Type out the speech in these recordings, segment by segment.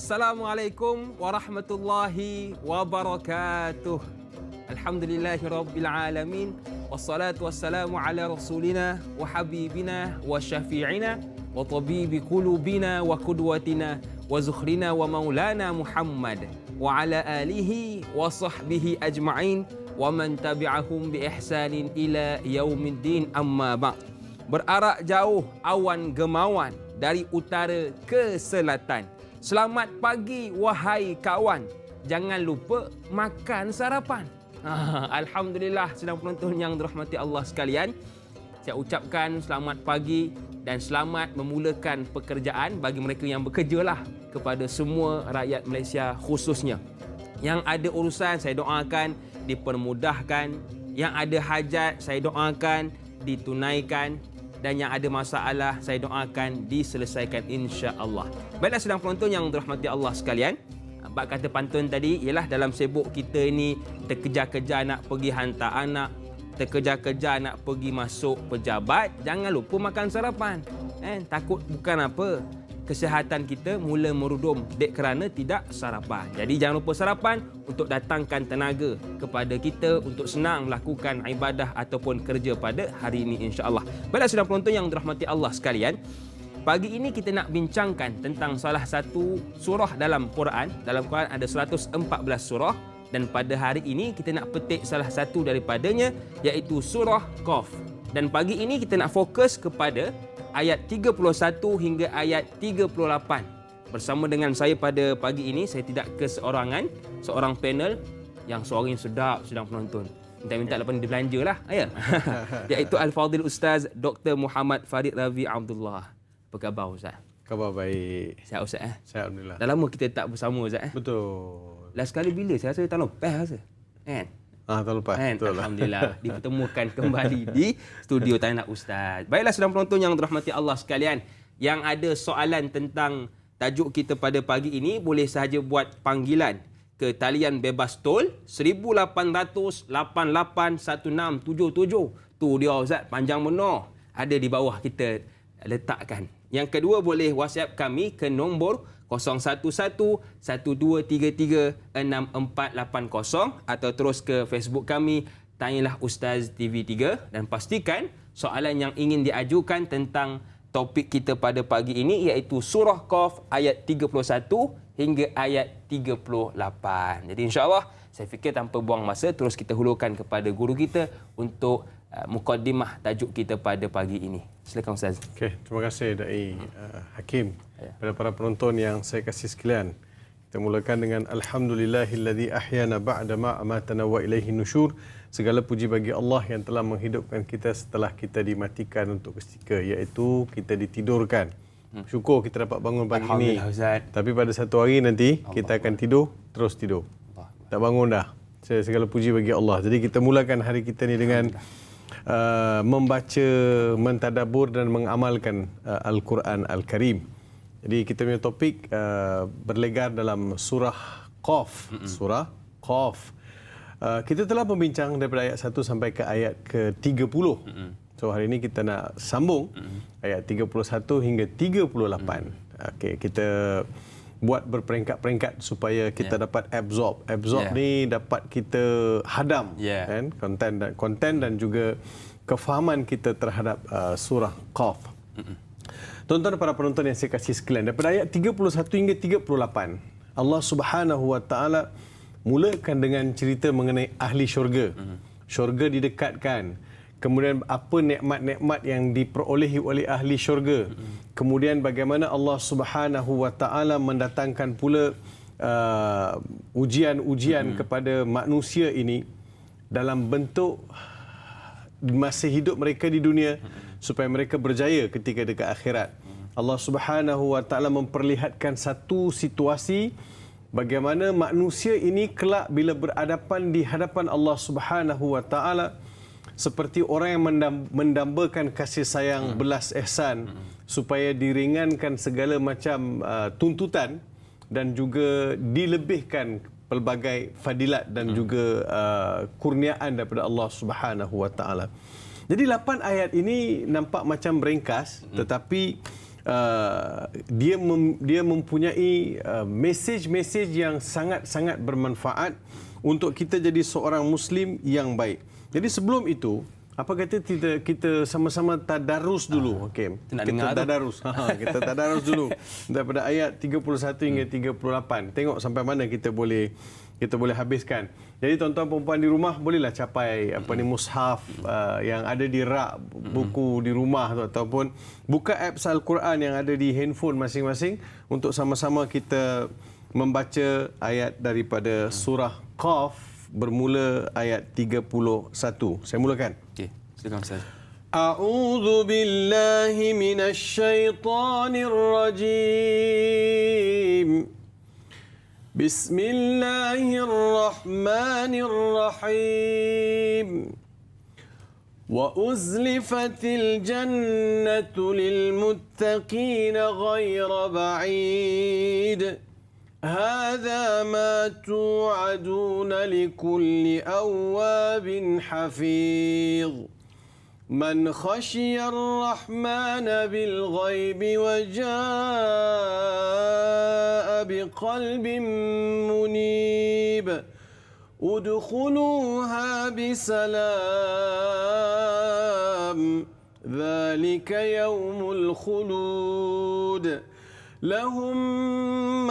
Assalamualaikum warahmatullahi wabarakatuh. Alhamdulillahirabbil alamin wassalatu wassalamu ala rasulina wa habibina wa syafi'ina wa tabibi qulubina wa qudwatina wa zukhrina wa maulana Muhammad wa ala alihi wa sahbihi ajma'in wa man tabi'ahum bi ihsanin ila yaumiddin, amma ba'd. Berarak jauh awan gemawan dari utara ke selatan. Selamat pagi wahai kawan. Jangan lupa makan sarapan. Alhamdulillah, sedang penonton yang dirahmati Allah sekalian. Saya ucapkan selamat pagi dan selamat memulakan pekerjaan bagi mereka yang bekerjalah, kepada semua rakyat Malaysia khususnya. Yang ada urusan saya doakan dipermudahkan, yang ada hajat saya doakan ditunaikan, dan yang ada masalah saya doakan diselesaikan insya-Allah. Baiklah sedang penonton yang dirahmati Allah sekalian. Bab kata pantun tadi ialah dalam sibuk kita ni terkejar-kejar nak pergi hantar anak, terkejar-kejar nak pergi masuk pejabat, jangan lupa makan sarapan. Takut bukan apa, kesihatan kita mula merudum dek kerana tidak sarapan. Jadi jangan lupa sarapan untuk datangkan tenaga kepada kita untuk senang melakukan ibadah ataupun kerja pada hari ini insya-Allah. Baiklah sedang penonton yang dirahmati Allah sekalian, pagi ini kita nak bincangkan tentang salah satu surah dalam Quran. Dalam Quran ada 114 surah dan pada hari ini kita nak petik salah satu daripadanya, iaitu surah Qaf. Dan pagi ini kita nak fokus kepada ayat 31 hingga ayat 38. Bersama dengan saya pada pagi ini, saya tidak keseorangan, seorang panel yang suaranya sedap sedang penonton. Minta lepas ni dia belanja lah. Iaitu Al-Fadhil Ustaz Dr. Muhammad Farid Ravi Abdullah. Apa khabar Ustaz? Khabar baik. Sihat Ustaz? Sihat Alhamdulillah. Dah lama kita tak bersama Ustaz. Betul. Last kali bila? Saya rasa tahun lepas rasa. Kan? Tahun lepas. Betul. Alhamdulillah dipertemukan kembali di studio Tanya Nak Ustaz. Baiklah sedang penonton yang dirahmati Allah sekalian, yang ada soalan tentang tajuk kita pada pagi ini boleh sahaja buat panggilan ke talian bebas tol 1800 88 1677. Tu dia Ustaz, panjang benar. Ada di bawah kita letakkan. Yang kedua boleh WhatsApp kami ke nombor 011-1233-6480 atau terus ke Facebook kami Tanyalah Ustaz TV3, dan pastikan soalan yang ingin diajukan tentang topik kita pada pagi ini iaitu surah Qaf ayat 31 hingga ayat 38. Jadi insya-Allah saya fikir tanpa buang masa terus kita hulurkan kepada guru kita untuk mukaddimah tajuk kita pada pagi ini. Silakan Ustaz. Okey, terima kasih Dai Hakim. Pada para penonton yang saya kasih sekalian, kita mulakan dengan alhamdulillahillazi ahyana ba'da ma amatana wa ilaihi nusyur. Segala puji bagi Allah yang telah menghidupkan kita setelah kita dimatikan untuk seketika, iaitu kita ditidurkan. Syukur kita dapat bangun pagi ini. Tapi pada satu hari nanti kita akan tidur, terus tidur. Tak bangun dah. Segala puji bagi Allah. Jadi kita mulakan hari kita ni dengan membaca, mentadabbur dan mengamalkan Al-Quran Al-Karim. Jadi kita punya topik berlegar dalam surah Qaf. Surah Qaf. Kita telah membincang daripada ayat 1 sampai ke ayat ke-30. So hari ini kita nak sambung ayat 31 hingga 38. Okey, kita buat berperingkat-peringkat supaya kita dapat absorb. Ni dapat kita hadam kan, konten dan juga kefahaman kita terhadap surah Qaf. Tuan-tuan para penonton yang saya kasih sekalian, daripada ayat 31 hingga 38, Allah Subhanahu Wa Taala mulakan dengan cerita mengenai ahli syurga. Syurga didekatkan. Kemudian apa nikmat-nikmat yang diperolehi oleh ahli syurga. Kemudian bagaimana Allah Subhanahu Wa Taala mendatangkan pula ujian-ujian kepada manusia ini dalam bentuk masa hidup mereka di dunia supaya mereka berjaya ketika dekat akhirat. Allah Subhanahu Wa Taala memperlihatkan satu situasi bagaimana manusia ini kelak bila berhadapan di hadapan Allah Subhanahu Wa Taala seperti orang yang mendambakan kasih sayang, belas ihsan supaya diringankan segala macam tuntutan dan juga dilebihkan pelbagai fadilat dan juga kurniaan daripada Allah Subhanahu Wa Taala. Jadi 8 ayat ini nampak macam ringkas, tetapi dia mempunyai mesej-mesej yang sangat-sangat bermanfaat untuk kita jadi seorang Muslim yang baik. Jadi sebelum itu, apa kata kita sama-sama tadarus dulu, okey. Kita tadarus. Kita tadarus dulu daripada ayat 31 hingga 38. Tengok sampai mana kita boleh habiskan. Jadi tuan-tuan perempuan di rumah bolehlah capai mushaf yang ada di rak buku di rumah tu, ataupun buka apps Al-Quran yang ada di handphone masing-masing untuk sama-sama kita membaca ayat daripada surah Qaf bermula ayat 31. Saya mulakan. Okey, silakan Ustaz. A'udzu billahi minasy syaithanir rajim. Bismillahirrahmanirrahim. Wa uzlifatil jannatu lil muttaqina ghayra ba'id. هذا ما توعدون لكل أواب حفيظ من خشي الرحمن بالغيب وجاء بقلب منيب ادخلوها بسلام ذلك يوم الخلود لهم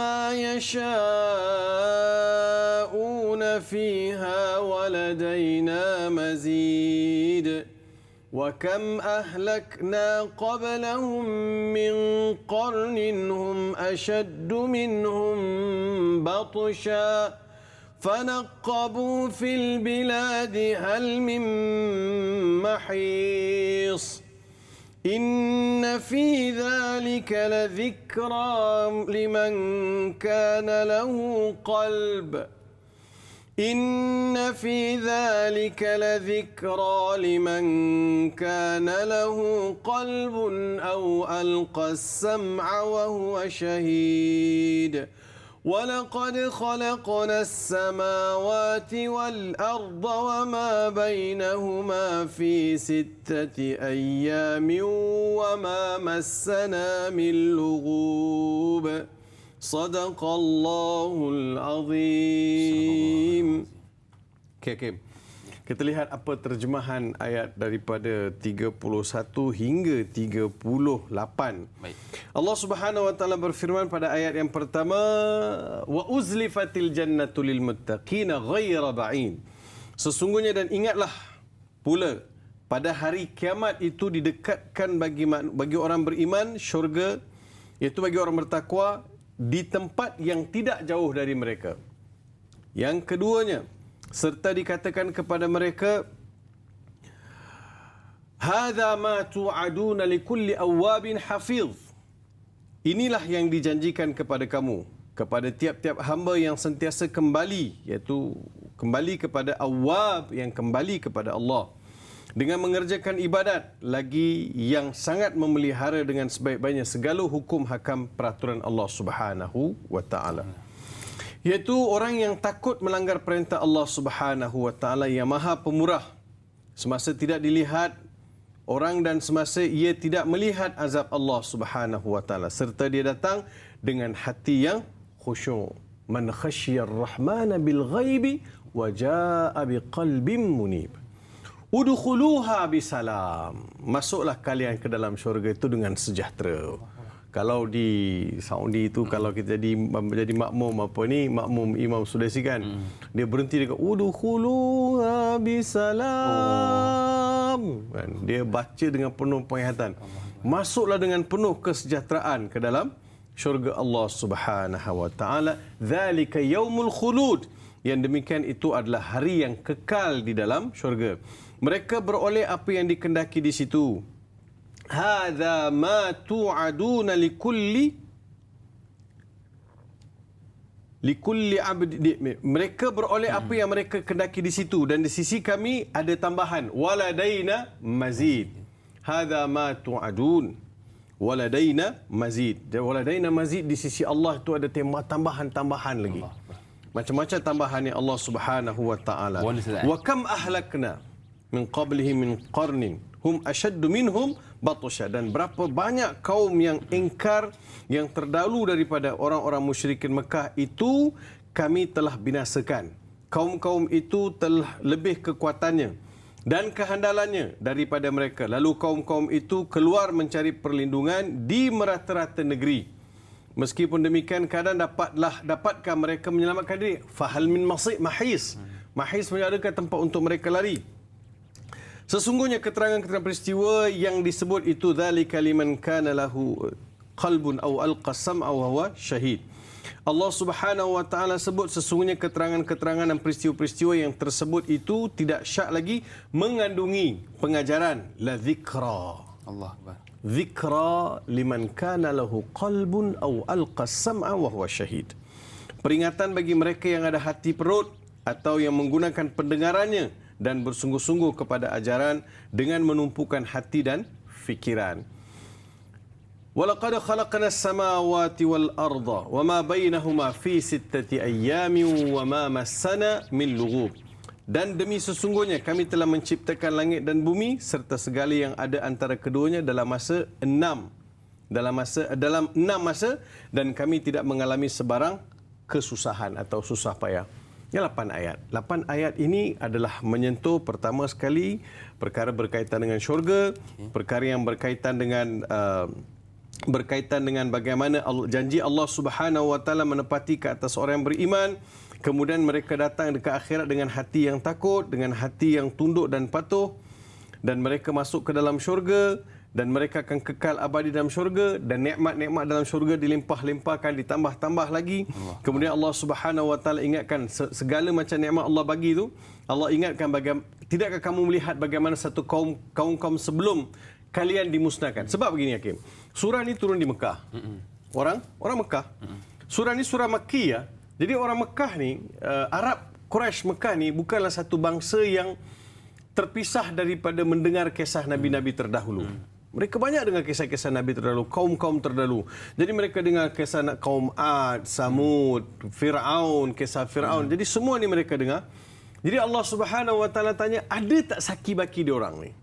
ما يشاءون فيها ولدينا مزيد وكم أهلكنا قبلهم من قرن هم أشد منهم بطشا فنقبوا في البلاد هل من محيص إن في ذلك لذكرى لمن كان له قلب إن في ذلك لذكرى لمن كان له قلب أو ألقى السمع وهو شهيد ولقد خلقنا السماوات والأرض وما بينهما في 6 أيام وما مسنا من لغوب صدق الله العظيم. Okay. Kita lihat apa terjemahan ayat daripada 31 hingga 38. Baik. Allah Subhanahu wa taala berfirman pada ayat yang pertama, wa uzlifatil jannatu lil muttaqina ghayra ba'in. Sesungguhnya dan ingatlah pula pada hari kiamat itu didekatkan bagi orang beriman syurga, iaitu bagi orang bertakwa di tempat yang tidak jauh dari mereka. Yang keduanya, serta dikatakan kepada mereka, hadza ma tu'aduna likulli awwabin hafiz. Inilah yang dijanjikan kepada kamu, kepada tiap-tiap hamba yang sentiasa kembali, iaitu kembali kepada awwab, yang kembali kepada Allah dengan mengerjakan ibadat, lagi yang sangat memelihara dengan sebaik-baiknya segala hukum hakam peraturan Allah Subhanahu wa taala. Iaitu orang yang takut melanggar perintah Allah Subhanahu wa taala yang Maha Pemurah semasa tidak dilihat orang dan semasa ia tidak melihat azab Allah Subhanahu wa taala, serta dia datang dengan hati yang khusyuk. Man khasyiyar rahmana bil ghaibi wa jaa biqalbin munib. Udkhuluha bisalam. Masuklah kalian ke dalam syurga itu dengan sejahtera. Kalau di Saudi itu, kalau kita jadi makmum makmum Imam Sudesi kan, dia berhenti dekat udkhuluha bisalam. Dia baca dengan penuh penghayatan. Masuklah dengan penuh kesejahteraan ke dalam syurga Allah Subhanahu wa taala. Dzalika yaumul khulud. Yang demikian itu adalah hari yang kekal di dalam syurga. Mereka beroleh apa yang dikendaki di situ. Hadza ma tu'aduna likulli abd. Mereka beroleh apa yang mereka kendaki di situ, dan di sisi kami ada tambahan. Waladaina mazid. Hadza ma tu'adun. Waladaina mazid. Waladaina mazid di sisi Allah itu ada tambahan-tambahan lagi. Macam-macam tambahan yang Allah Subhanahu wa taala. Wa kam ahlakna min qablihim min qarnin hum ashaddu minhum batasha. Dan berapa banyak kaum yang ingkar, yang terdahulu daripada orang-orang musyrikin Mekah itu kami telah binasakan. Kaum-kaum itu telah lebih kekuatannya dan kehandalannya daripada mereka. Lalu kaum-kaum itu keluar mencari perlindungan di merata-rata negeri. Meskipun demikian, kadang dapatkah mereka menyelamatkan diri? Fahal min mahis. Mahis menyadakah tempat untuk mereka lari? Sesungguhnya keterangan-keterangan peristiwa yang disebut itu dzalika liman kana lahu qalbun aw alqa sam'a wa huwa syahid. Allah Subhanahu wa taala sebut sesungguhnya keterangan-keterangan dan peristiwa-peristiwa yang tersebut itu tidak syak lagi mengandungi pengajaran la zikra. Allah Akbar. Zikra liman kana lahu qalbun aw alqa sam'a wa huwa syahid. Peringatan bagi mereka yang ada hati perut atau yang menggunakan pendengarannya dan bersungguh-sungguh kepada ajaran dengan menumpukan hati dan fikiran. وَلَقَدْ خَلَقْنَا السَّمَاوَاتِ وَالْأَرْضَ وَمَا بَيْنَهُمَا فِي 6 أَيَّامٍ وَمَا مَسَّنَا مِنْ لُغُوبٍ. Dan demi sesungguhnya kami telah menciptakan langit dan bumi serta segala yang ada antara keduanya dalam enam masa dan kami tidak mengalami sebarang kesusahan atau susah payah. Ini 8 ayat. 8 ayat ini adalah menyentuh pertama sekali perkara berkaitan dengan syurga, perkara yang berkaitan dengan bagaimana janji Allah Subhanahu wa taala menepati ke atas orang yang beriman. Kemudian mereka datang ke akhirat dengan hati yang takut, dengan hati yang tunduk dan patuh, dan mereka masuk ke dalam syurga dan mereka akan kekal abadi dalam syurga dan nikmat-nikmat dalam syurga dilimpah-limpahkan, ditambah-tambah lagi. Kemudian Allah Subhanahu wa taala ingatkan segala macam nikmat Allah bagi itu. Allah ingatkan tidakkah kamu melihat bagaimana satu kaum sebelum kalian dimusnahkan. Sebab begini Hakim, surah ini turun di Mekah. Orang Mekah. Surah ini surah Makkiyah. Jadi orang Mekah ni, Arab Quraisy Mekah ni bukanlah satu bangsa yang terpisah daripada mendengar kisah nabi-nabi terdahulu. Mereka banyak dengar kisah-kisah nabi terdahulu, kaum-kaum terdahulu. Jadi mereka dengar kisah kaum Ad, Samud, Fir'aun, kisah Fir'aun. Jadi semua ni mereka dengar. Jadi Allah Subhanahu wa taala tanya, ada tak saki-baki diorang ni?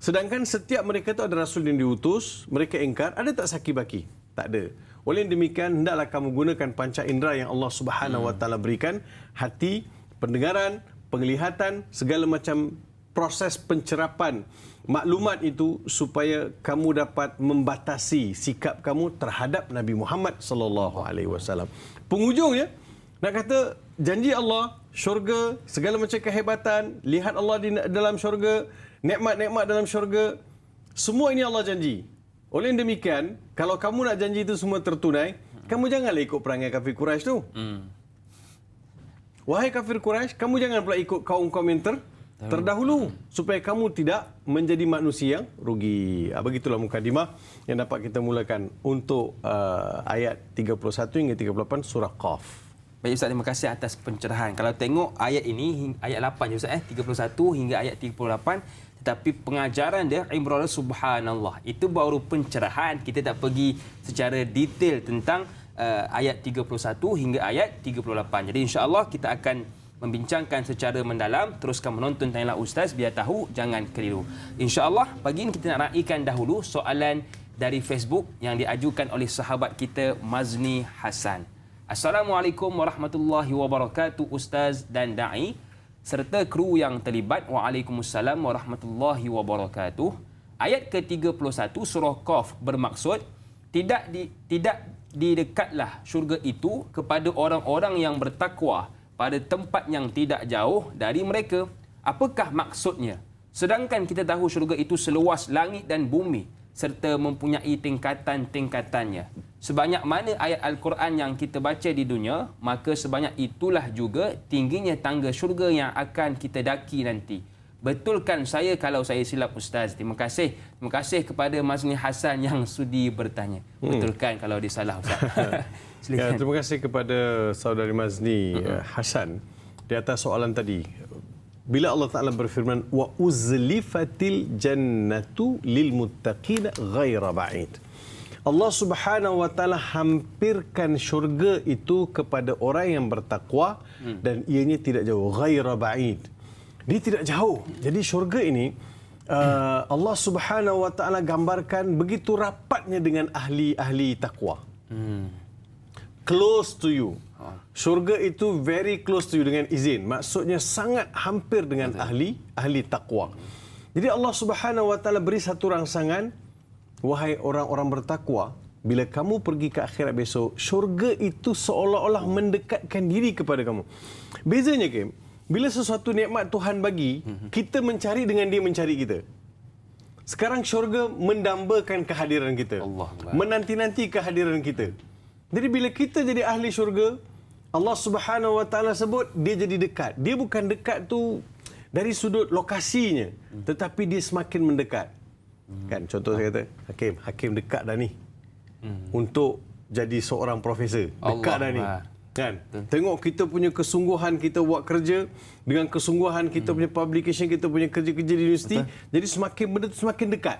Sedangkan setiap mereka itu ada rasul yang diutus, mereka ingkar, ada tak saki-baki? Tak ada. Oleh demikian, hendaklah kamu gunakan panca indera yang Allah Subhanahu wa taala berikan, hati, pendengaran, penglihatan, segala macam proses pencerapan maklumat itu supaya kamu dapat membatasi sikap kamu terhadap Nabi Muhammad sallallahu alaihi wasallam. Penghujungnya nak kata janji Allah, syurga, segala macam kehebatan, lihat Allah di dalam syurga, nikmat-nikmat dalam syurga, semua ini Allah janji. Oleh demikian, kalau kamu nak janji itu semua tertunai, kamu janganlah ikut perangai kafir Quraisy tu. Wahai kafir Quraisy, kamu jangan pula ikut kaum-kaum yang terdahulu supaya kamu tidak menjadi manusia yang rugi. Begitulah mukadimah yang dapat kita mulakan untuk ayat 31 hingga 38 surah Qaf. Baik Ustaz, terima kasih atas pencerahan. Kalau tengok ayat ini, ayat 8 je Ustaz, 31 hingga ayat 38, tetapi pengajaran dia ibrah subhanallah. Itu baru pencerahan, kita tak pergi secara detail tentang ayat 31 hingga ayat 38. Jadi insya-Allah kita akan membincangkan secara mendalam. Teruskan menonton Tanyalah Ustaz biar tahu, jangan keliru. Insya-Allah pagi ini kita nak raikan dahulu soalan dari Facebook yang diajukan oleh sahabat kita Mazni Hasan. Assalamualaikum warahmatullahi wabarakatuh Ustaz dan Da'i serta kru yang terlibat. Waalaikumsalam warahmatullahi wabarakatuh. Ayat ke-31 surah Qaf bermaksud tidak didekatlah syurga itu kepada orang-orang yang bertakwa pada tempat yang tidak jauh dari mereka. Apakah maksudnya? Sedangkan kita tahu syurga itu seluas langit dan bumi serta mempunyai tingkatan-tingkatannya. Sebanyak mana ayat Al-Quran yang kita baca di dunia, maka sebanyak itulah juga tingginya tangga syurga yang akan kita daki nanti. Betulkan saya kalau saya silap Ustaz? Terima kasih. Terima kasih kepada Mazni Hasan yang sudi bertanya. Betulkan kalau dia salah Ustaz. Ya, terima kasih kepada saudari Mazni Hasan di atas soalan tadi. Bila Allah Ta'ala berfirman, wa uzlifatil jannatu lil muttaqina ghaira ba'id. Allah Subhanahu wa taala hampirkan syurga itu kepada orang yang bertakwa dan ianya tidak jauh, ghaira ba'id. Dia tidak jauh. Jadi syurga ini Allah Subhanahu Wa Taala gambarkan begitu rapatnya dengan ahli-ahli takwa. Close to you. Syurga itu very close to you dengan izin. Maksudnya sangat hampir dengan ahli takwa. Jadi Allah Subhanahu Wa Taala beri satu rangsangan, wahai orang-orang bertakwa, bila kamu pergi ke akhirat besok, syurga itu seolah-olah mendekatkan diri kepada kamu. Bezanya, Kim, bila sesuatu nikmat Tuhan bagi, kita mencari dengan dia mencari kita. Sekarang syurga mendambakan kehadiran kita. Menanti-nanti kehadiran kita. Jadi bila kita jadi ahli syurga, Allah Subhanahu Wa Taala sebut dia jadi dekat. Dia bukan dekat tu dari sudut lokasinya, tetapi dia semakin mendekat. Kan contoh saya kata, Hakim dekat dah ni. Untuk jadi seorang profesor. Dekat dah ni. Kan? Tengok kita punya kesungguhan kita buat kerja, dengan kesungguhan kita punya publication, kita punya kerja-kerja di universiti. Jadi semakin benda tu semakin dekat.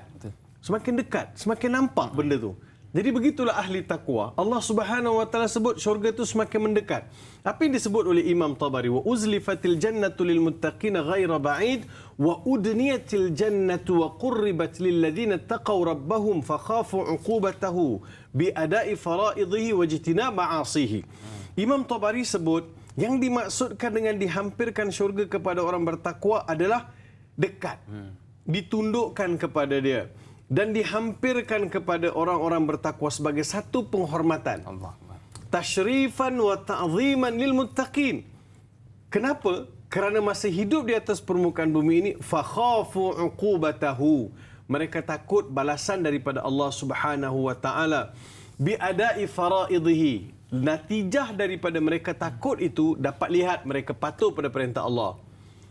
Semakin dekat, semakin nampak benda tu. Jadi begitulah ahli takwa. Allah Subhanahu Wa Taala sebut syurga itu semakin mendekat. Apa yang disebut oleh Imam Tabari, wa uzlifatil jannatu lil muttaqin ghaira ba'id wa udniyatil jannatu wa qurribat lil ladzina taqaw rabbahum fakhafu 'uqubatahu bi ada'i fara'idhihi wa ijtinab ma'asihi. Imam Tabari sebut yang dimaksudkan dengan dihampirkan syurga kepada orang bertakwa adalah dekat. Ditundukkan kepada dia. Dan dihampirkan kepada orang-orang bertakwa sebagai satu penghormatan. Tashrifan wa ta'ziman lil muttaqin. Kenapa? Kerana masih hidup di atas permukaan bumi ini, fakhafu 'uqubatahu. Mereka takut balasan daripada Allah Subhanahu Wa Taala. Bi ada'i fara'idhihi. Natijah daripada mereka takut itu dapat lihat mereka patuh pada perintah Allah.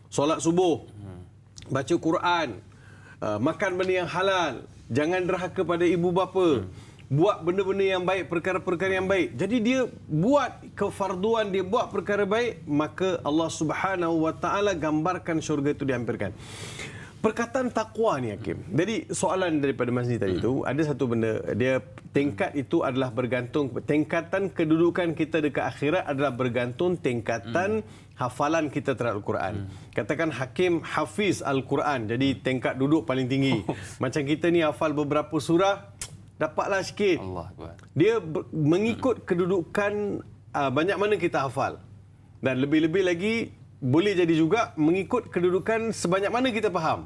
Solat subuh, baca Quran, makan benda yang halal, jangan derhaka pada ibu bapa, buat benda-benda yang baik, perkara-perkara yang baik. Jadi dia buat kefarduan, dia buat perkara baik, maka Allah Subhanahu Wa Taala gambarkan syurga itu dihampirkan. Perkataan takwa ni, Hakim. Jadi soalan daripada Mas ni tadi tu, ada satu benda, dia tingkat itu adalah bergantung, tingkatan kedudukan kita dekat akhirat adalah bergantung tingkatan hafalan kita terhadap Al-Quran. Katakan Hakim hafiz Al-Quran, jadi tingkat duduk paling tinggi. Macam kita ni hafal beberapa surah, dapatlah sikit. Dia mengikut kedudukan banyak mana kita hafal. Dan lebih-lebih lagi, boleh jadi juga mengikut kedudukan sebanyak mana kita faham.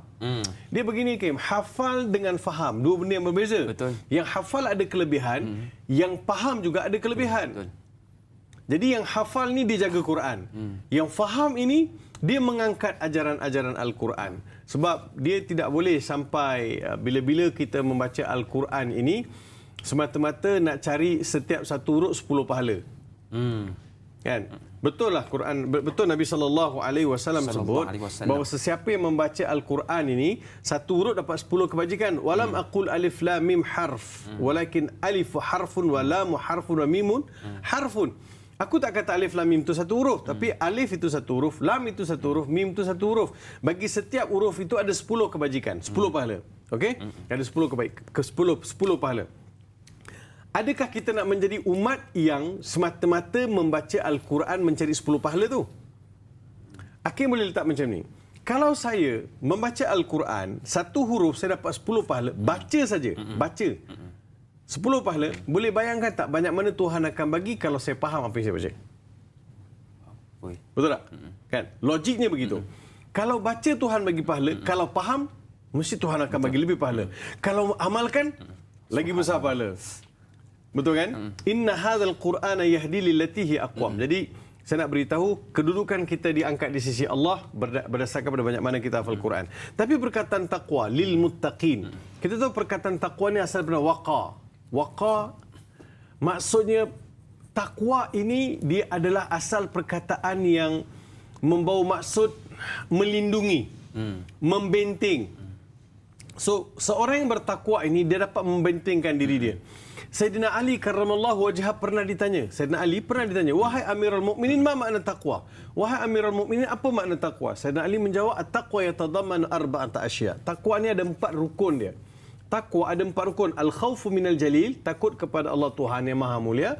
Dia begini, Kim, hafal dengan faham, dua benda yang berbeza. Betul. Yang hafal ada kelebihan, yang faham juga ada kelebihan. Betul. Jadi yang hafal ni dia jaga Quran. Yang faham ini dia mengangkat ajaran-ajaran Al-Quran. Sebab dia tidak boleh sampai bila-bila kita membaca Al-Quran ini semata-mata nak cari setiap satu huruf 10 pahala. Kan? Betul lah Quran, betul Nabi SAW sebut bahawa sesiapa yang membaca Al-Quran ini satu huruf dapat 10 kebajikan. Walam aqul alif lam mim harf, walakin alif harfun wa lam harfun wa mimun harfun. Aku tak kata alif lam mim itu satu huruf, tapi alif itu satu huruf, lam itu satu huruf, mim itu satu huruf. Bagi setiap huruf itu ada 10 kebajikan, 10 pahala. Okey? Ada 10 10 pahala. Adakah kita nak menjadi umat yang semata-mata membaca Al-Quran mencari 10 pahala tu? Hakim boleh letak macam ni. Kalau saya membaca Al-Quran, satu huruf saya dapat 10 pahala, baca saja, baca. 10 pahala, boleh bayangkan tak banyak mana Tuhan akan bagi kalau saya faham apa yang saya baca? Betul tak? Kan? Logiknya begitu. Kalau baca Tuhan bagi pahala, kalau faham, mesti Tuhan akan bagi lebih pahala. Kalau amalkan, lagi besar pahala. Betul kan? Inna hadzal Qur'ana yahdi lillati hi aqwam. Jadi saya nak beritahu kedudukan kita diangkat di sisi Allah berdasarkan pada banyak mana kita hafal Quran. Tapi perkataan taqwa lil muttaqin. Kita tahu perkataan taqwa ni asal daripada waqa. Waqa maksudnya takwa ini dia adalah asal perkataan yang membawa maksud melindungi, membenteng. So seorang yang bertakwa ini dia dapat membentengkan diri dia. Sayyidina Ali karramallahu wajhah pernah ditanya. Sayyidina Ali pernah ditanya, "Wahai Amirul Mukminin, ma makna taqwa?" Wahai Amirul Mukminin, apa makna taqwa? Sayyidina Ali menjawab, "At-taqwa yatadammanu arba'ata asya'." Takwa ni ada 4 rukun dia. Takwa ada 4 rukun. Al-khaufu minal jalil, takut kepada Allah Tuhan yang Maha Mulia.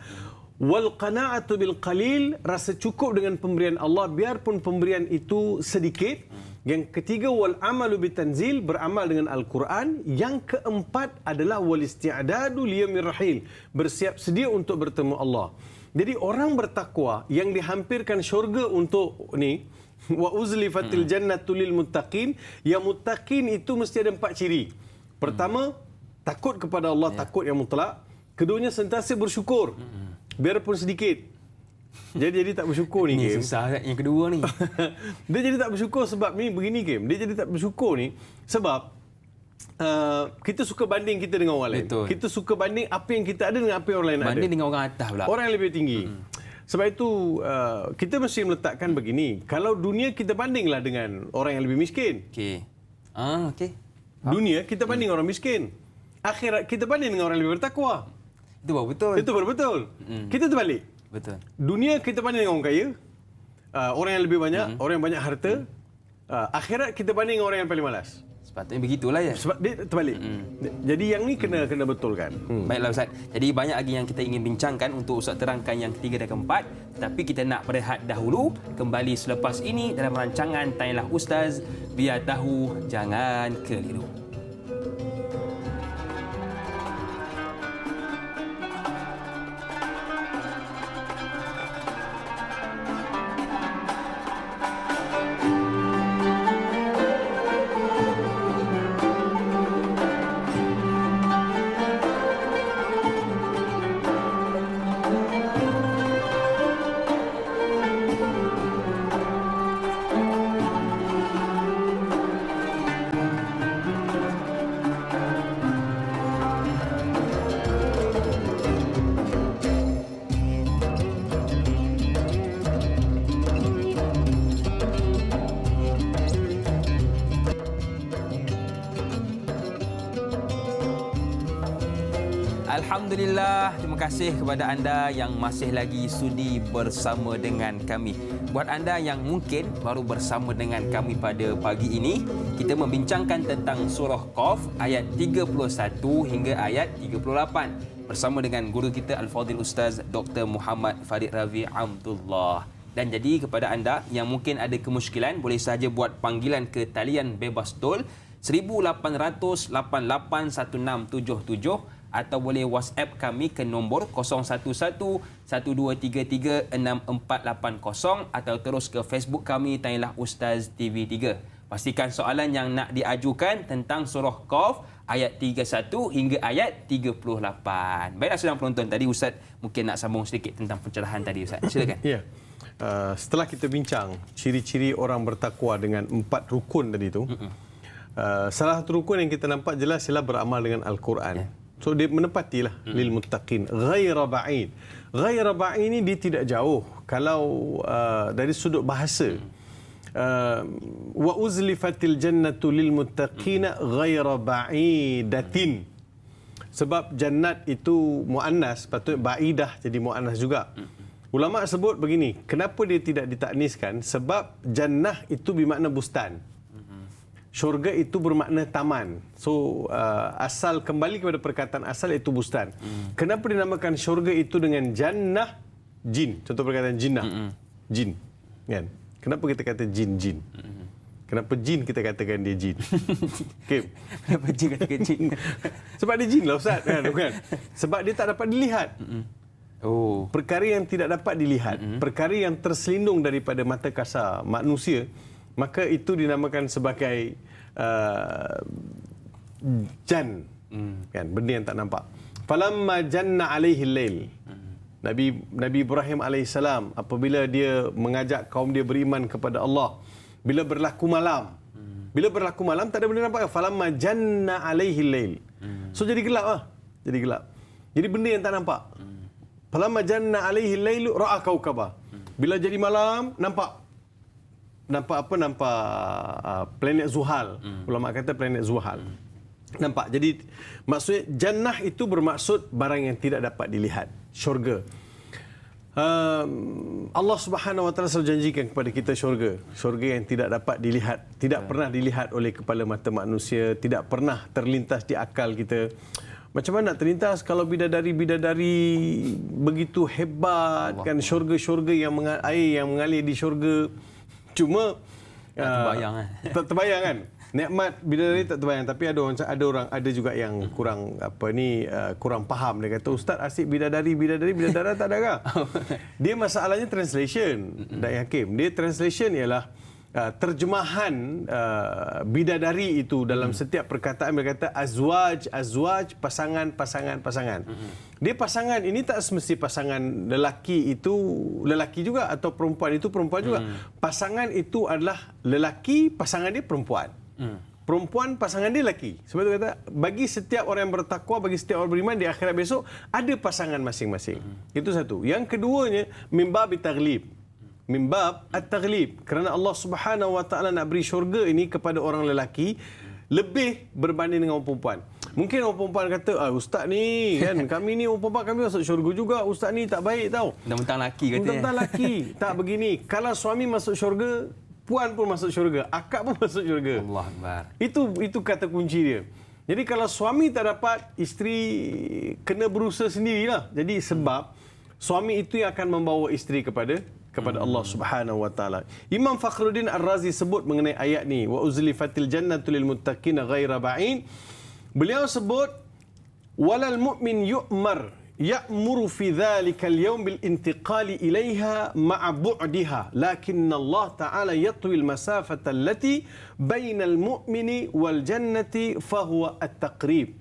Wal qana'atu bil qalil, rasa cukup dengan pemberian Allah biarpun pemberian itu sedikit. Yang ketiga, wal amalu bitanzil, beramal dengan Al-Quran. Yang keempat adalah wal isti'dadu liyamir rahil, bersiap sedia untuk bertemu Allah. Jadi orang bertakwa yang dihampirkan syurga untuk ni, wa uzlifatil jannatu lil muttaqin, yang muttaqin itu mesti ada 4 ciri. Pertama, takut kepada Allah, takut yang mutlak. Keduanya, sentiasa bersyukur, biarpun sedikit. Jadi tak bersyukur ni, Ini Kim. susah kan yang kedua ni. Dia jadi tak bersyukur sebab ni begini, Kim. Dia jadi tak bersyukur ni sebab kita suka banding kita dengan orang lain. Betul. Kita suka banding apa yang kita ada dengan apa yang orang lain ada. Banding dengan orang atas pula. Orang yang lebih tinggi. Sebab itu kita mesti meletakkan begini. Kalau dunia, kita bandinglah dengan orang yang lebih miskin. Okey. Okey. Dunia kita banding orang miskin. Akhirat kita banding dengan orang yang lebih bertakwa. Itu baru betul. Itu baru betul. Kita terbalik. Betul. Dunia kita banding dengan orang kaya, orang yang lebih banyak, orang yang banyak harta. Akhirat kita banding dengan orang yang paling malas. Sepatutnya begitulah ya. Sebab dia terbalik. Jadi yang ni kena betulkan. Baiklah Ustaz. Jadi banyak lagi yang kita ingin bincangkan untuk Ustaz terangkan yang ketiga dan keempat. Tapi kita nak berehat dahulu. Kembali selepas ini dalam rancangan Tanyalah Ustaz. Biar tahu, jangan keliru. Alhamdulillah, terima kasih kepada anda yang masih lagi sudi bersama dengan kami. Buat anda yang mungkin baru bersama dengan kami pada pagi ini, kita membincangkan tentang surah Qaf ayat 31 hingga ayat 38 bersama dengan guru kita Al-Fadhil Ustaz Dr. Muhammad Farid Ravi Abdullah. Dan jadi kepada anda yang mungkin ada kemusykilan, boleh saja buat panggilan ke talian bebas tol 1800 881677 atau boleh WhatsApp kami ke nombor 011-1233-6480 atau terus ke Facebook kami Tanyalah Ustaz TV3. Pastikan soalan yang nak diajukan tentang surah Qaf ayat 31 hingga ayat 38. Baiklah sedang penonton, tadi Ustaz mungkin nak sambung sedikit tentang pencerahan tadi Ustaz. Silakan. Ya. Setelah kita bincang ciri-ciri orang bertakwa dengan 4 rukun tadi tu, salah satu rukun yang kita nampak jelas ialah beramal dengan Al-Quran. So dia menepatilah lil muttaqin ghaira ba'id. Ghaira ba'id ni dia tidak jauh. Kalau dari sudut bahasa, wa uzlifatil jannatu lil muttaqina ghaira ba'idatin. Sebab jannat itu muannas, patut ba'idah jadi muannas juga. Ulama sebut begini, kenapa dia tidak ditakniskan? Sebab jannah itu bermakna bustan. Syurga itu bermakna taman. So asal kembali kepada perkataan asal itu bustan. Kenapa dinamakan syurga itu dengan jannah jin? Contoh perkataan jinnah. Jin. Kan? Kenapa kita kata jin? Kenapa jin kita katakan dia jin? Okay. Kenapa jin katakan jin? Sebab dia jin lah Ustaz. Kan? Sebab dia tak dapat dilihat. Perkara yang tidak dapat dilihat, perkara yang terselindung daripada mata kasar manusia, maka itu dinamakan sebagai jan, kan, benda yang tak nampak. Falamma janna alaihi al-lail. Nabi Ibrahim alaihissalam apabila dia mengajak kaum dia beriman kepada Allah, bila berlaku malam. Bila berlaku malam tak ada benda nampak. Falamma janna alaihi al-lail. So jadi gelap lah. Jadi gelap. Jadi benda yang tak nampak. Falamma janna alaihi al-lail ra'a kaukaba. Bila jadi malam nampak planet Zuhal. Ulama kata planet Zuhal. Nampak. Jadi maksudnya jannah itu bermaksud barang yang tidak dapat dilihat, syurga. Allah Subhanahu Wa Taala selalu janjikan kepada kita syurga yang tidak dapat dilihat, tidak pernah dilihat oleh kepala mata manusia, tidak pernah terlintas di akal kita. Macam mana nak terlintas kalau bidadari-bidadari begitu hebat, kan, syurga yang air yang mengalir di syurga. Cuma terbayang kan. Tak terbayang kan? Nikmat bidadari tak terbayang, tapi ada juga yang kurang kurang faham. Dia kata, Ustaz asyik bidadari tak ada kah? Dia masalahnya translation. Dai Hakim, dia translation ialah terjemahan bidadari itu dalam setiap perkataan. Dia kata azwaj, pasangan. Dia pasangan ini tak semesti pasangan lelaki itu lelaki juga atau perempuan itu perempuan juga. Pasangan itu adalah lelaki, pasangan dia perempuan. Perempuan, pasangan dia lelaki. Sebab itu kata, bagi setiap orang yang bertakwa, bagi setiap orang beriman, di akhirat besok ada pasangan masing-masing. Itu satu. Yang keduanya, mimbab at-taghlib. Mimbab at-taghlib. Kerana Allah Subhanahu Wa Taala nak beri syurga ini kepada orang lelaki lebih berbanding dengan orang perempuan. Mungkin orang perempuan kata, ustaz ni kan, kami ni orang perempuan, kami masuk syurga juga. Ustaz ni tak baik tau. Mentang-mentang lelaki katanya. Mentang-mentang lelaki. Tak begini. Kalau suami masuk syurga, puan pun masuk syurga, akak pun masuk syurga. Allah Akbar. Itu kata kunci dia. Jadi kalau suami tak dapat, isteri kena berusaha sendirilah. Jadi sebab suami itu yang akan membawa isteri kepada Allah Subhanahu Wa Taala. Imam Fakhruddin Ar-Razi sebut mengenai ayat ni, wa uzlifatil jannatu lil muttaqin ghaira ba'in. Beliau sebut walal mu'min ya'muru fi dhalika al-yawm bil intiqali ilaiha ma'a bu'diha, lakin Allah Ta'ala yatwi al-masafata allati baina al-mu'mini wal jannati fa huwa at-taqrib.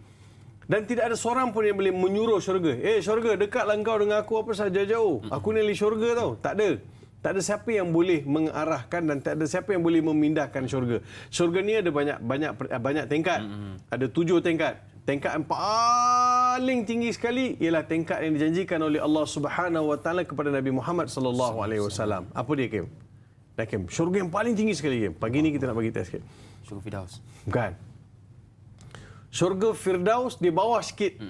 Dan tidak ada seorang pun yang boleh menyuruh syurga. Syurga, dekatlah engkau dengan aku, apa sahaja jauh. Aku ni ahli syurga tau. Tak ada. Tak ada siapa yang boleh mengarahkan dan tak ada siapa yang boleh memindahkan syurga. Syurga ni ada banyak tingkat. Ada 7 tingkat. Tingkat yang paling tinggi sekali ialah tingkat yang dijanjikan oleh Allah Subhanahu Wa Taala kepada Nabi Muhammad sallallahu alaihi wasallam. Apa dia, Kim? Kim, syurga yang paling tinggi sekali, Kim. Pagi ni kita nak bagi test, Kim. Syurga Firdaus. Bukan. Syurga Firdaus di bawah sikit.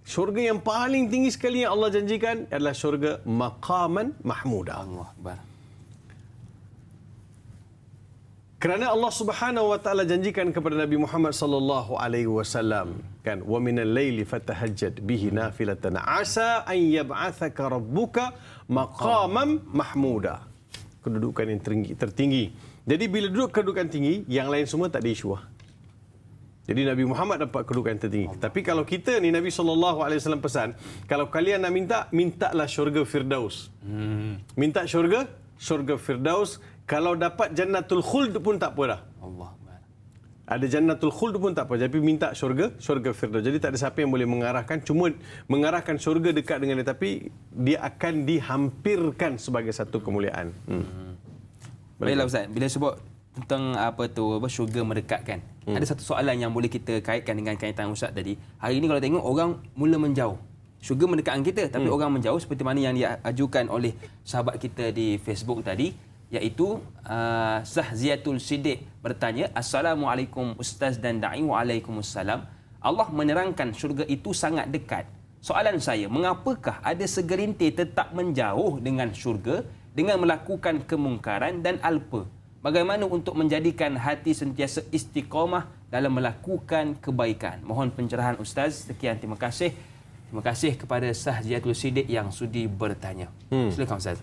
Syurga yang paling tinggi sekali yang Allah janjikan adalah syurga Maqaman Mahmuda. Allah Akbar. Kerana Allah Subhanahu Wa Taala janjikan kepada Nabi Muhammad sallallahu alaihi wasallam, kan, wa minal laili fatahajjad bihi nafilatan asa an yab'athaka rabbuka maqaman mahmuda. Kedudukan yang tertinggi. Jadi bila duduk kedudukan tinggi, yang lain semua tak ada isu. Jadi Nabi Muhammad dapat kedudukan tertinggi. Tapi kalau kita ni, Nabi SAW pesan, kalau kalian nak mintalah syurga Firdaus. Minta syurga Firdaus. Kalau dapat Jannatul Khuld pun tak apa dah. Allah. Ada Jannatul Khuld pun tak apa. Tapi minta syurga Firdaus. Jadi tak ada siapa yang boleh mengarahkan. Cuma mengarahkan syurga dekat dengan dia. Tapi dia akan dihampirkan sebagai satu kemuliaan. Baiklah Ustaz, bila sebut tentang syurga mendekatkan. Ada satu soalan yang boleh kita kaitkan dengan kaitan Ustaz tadi. Hari ini kalau tengok orang mula menjauh. Syurga mendekatkan kita tapi orang menjauh, seperti mana yang diajukan oleh sahabat kita di Facebook tadi, iaitu Sahziatul Siddiq bertanya, Assalamualaikum Ustaz dan Da'i. Waalaikumsalam. Allah menerangkan syurga itu sangat dekat. Soalan saya, mengapakah ada segelintir tetap menjauh dengan syurga dengan melakukan kemungkaran dan alpa? Bagaimana untuk menjadikan hati sentiasa istiqamah dalam melakukan kebaikan? Mohon pencerahan Ustaz. Sekian, terima kasih. Terima kasih kepada Sahziatul Siddiq yang sudi bertanya. Silakan Ustaz.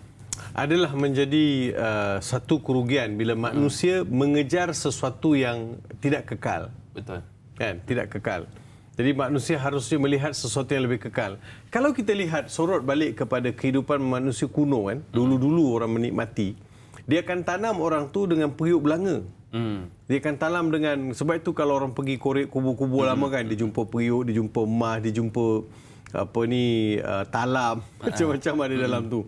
Adalah menjadi satu kerugian bila manusia mengejar sesuatu yang tidak kekal. Betul. Kan? Tidak kekal. Jadi manusia harusnya melihat sesuatu yang lebih kekal. Kalau kita lihat, sorot balik kepada kehidupan manusia kuno, kan, dulu-dulu orang menikmati, dia akan tanam orang tu dengan periuk belanga. Dia akan tanam dengan, sebab itu kalau orang pergi korek kubur-kubur lama kan, dia jumpa periuk, dia jumpa emas, dia jumpa talam, macam-macam ada dalam tu.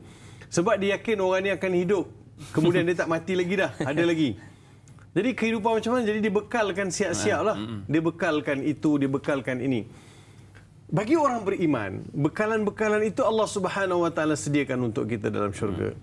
Sebab dia yakin orang ni akan hidup, kemudian dia tak mati lagi dah, ada lagi. Jadi kehidupan macam mana? Jadi dia bekalkan siap-siap lah. Dia bekalkan itu, dia bekalkan ini. Bagi orang beriman, bekalan-bekalan itu Allah Subhanahu Wa Taala sediakan untuk kita dalam syurga.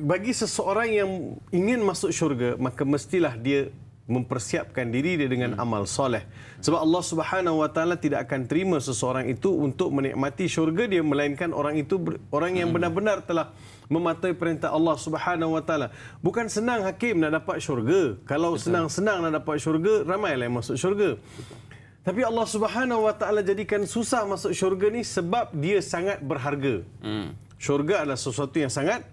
Bagi seseorang yang ingin masuk syurga, maka mestilah dia mempersiapkan diri dia dengan amal soleh. Sebab Allah Subhanahu Wa Taala tidak akan terima seseorang itu untuk menikmati syurga dia, melainkan orang itu orang yang benar-benar telah mematuhi perintah Allah Subhanahu Wa Taala. Bukan senang Hakim nak dapat syurga. Kalau senang-senang nak dapat syurga, ramailah yang masuk syurga. Tapi Allah Subhanahu Wa Taala jadikan susah masuk syurga ni sebab dia sangat berharga. Syurga adalah sesuatu yang sangat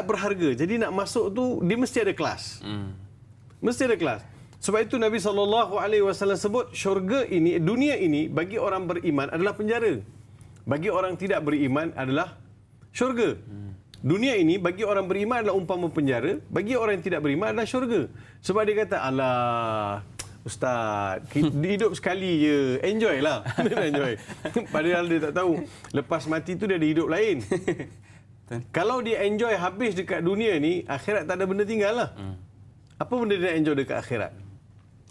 berharga. Jadi nak masuk tu dia mesti ada kelas. Mesti ada kelas. Sebab itu Nabi SAW sebut syurga ini, dunia ini bagi orang beriman adalah penjara. Bagi orang tidak beriman adalah syurga. Dunia ini bagi orang beriman adalah umpama penjara, bagi orang yang tidak beriman adalah syurga. Sebab dia kata, alah Ustaz, hidup sekali je, enjoy lah. Enjoy. Padahal dia tak tahu, lepas mati tu dia ada hidup lain. Kalau dia enjoy habis dekat dunia ni, akhirat tak ada benda tinggal lah. Apa benda dia nak enjoy dekat akhirat?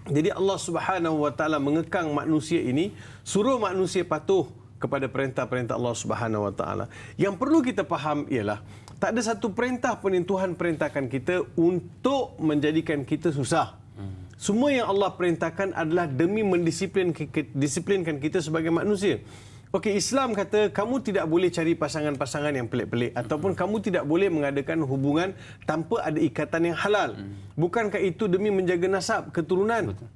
Jadi Allah Subhanahu Wa Taala mengekang manusia ini, suruh manusia patuh kepada perintah-perintah Allah Subhanahu Wa Taala. Yang perlu kita faham ialah, tak ada satu perintah pun yang Tuhan perintahkan kita untuk menjadikan kita susah. Semua yang Allah perintahkan adalah demi mendisiplinkan kita sebagai manusia. Okey, Islam kata kamu tidak boleh cari pasangan-pasangan yang pelik-pelik ataupun kamu tidak boleh mengadakan hubungan tanpa ada ikatan yang halal. Bukankah itu demi menjaga nasab, keturunan? Betul.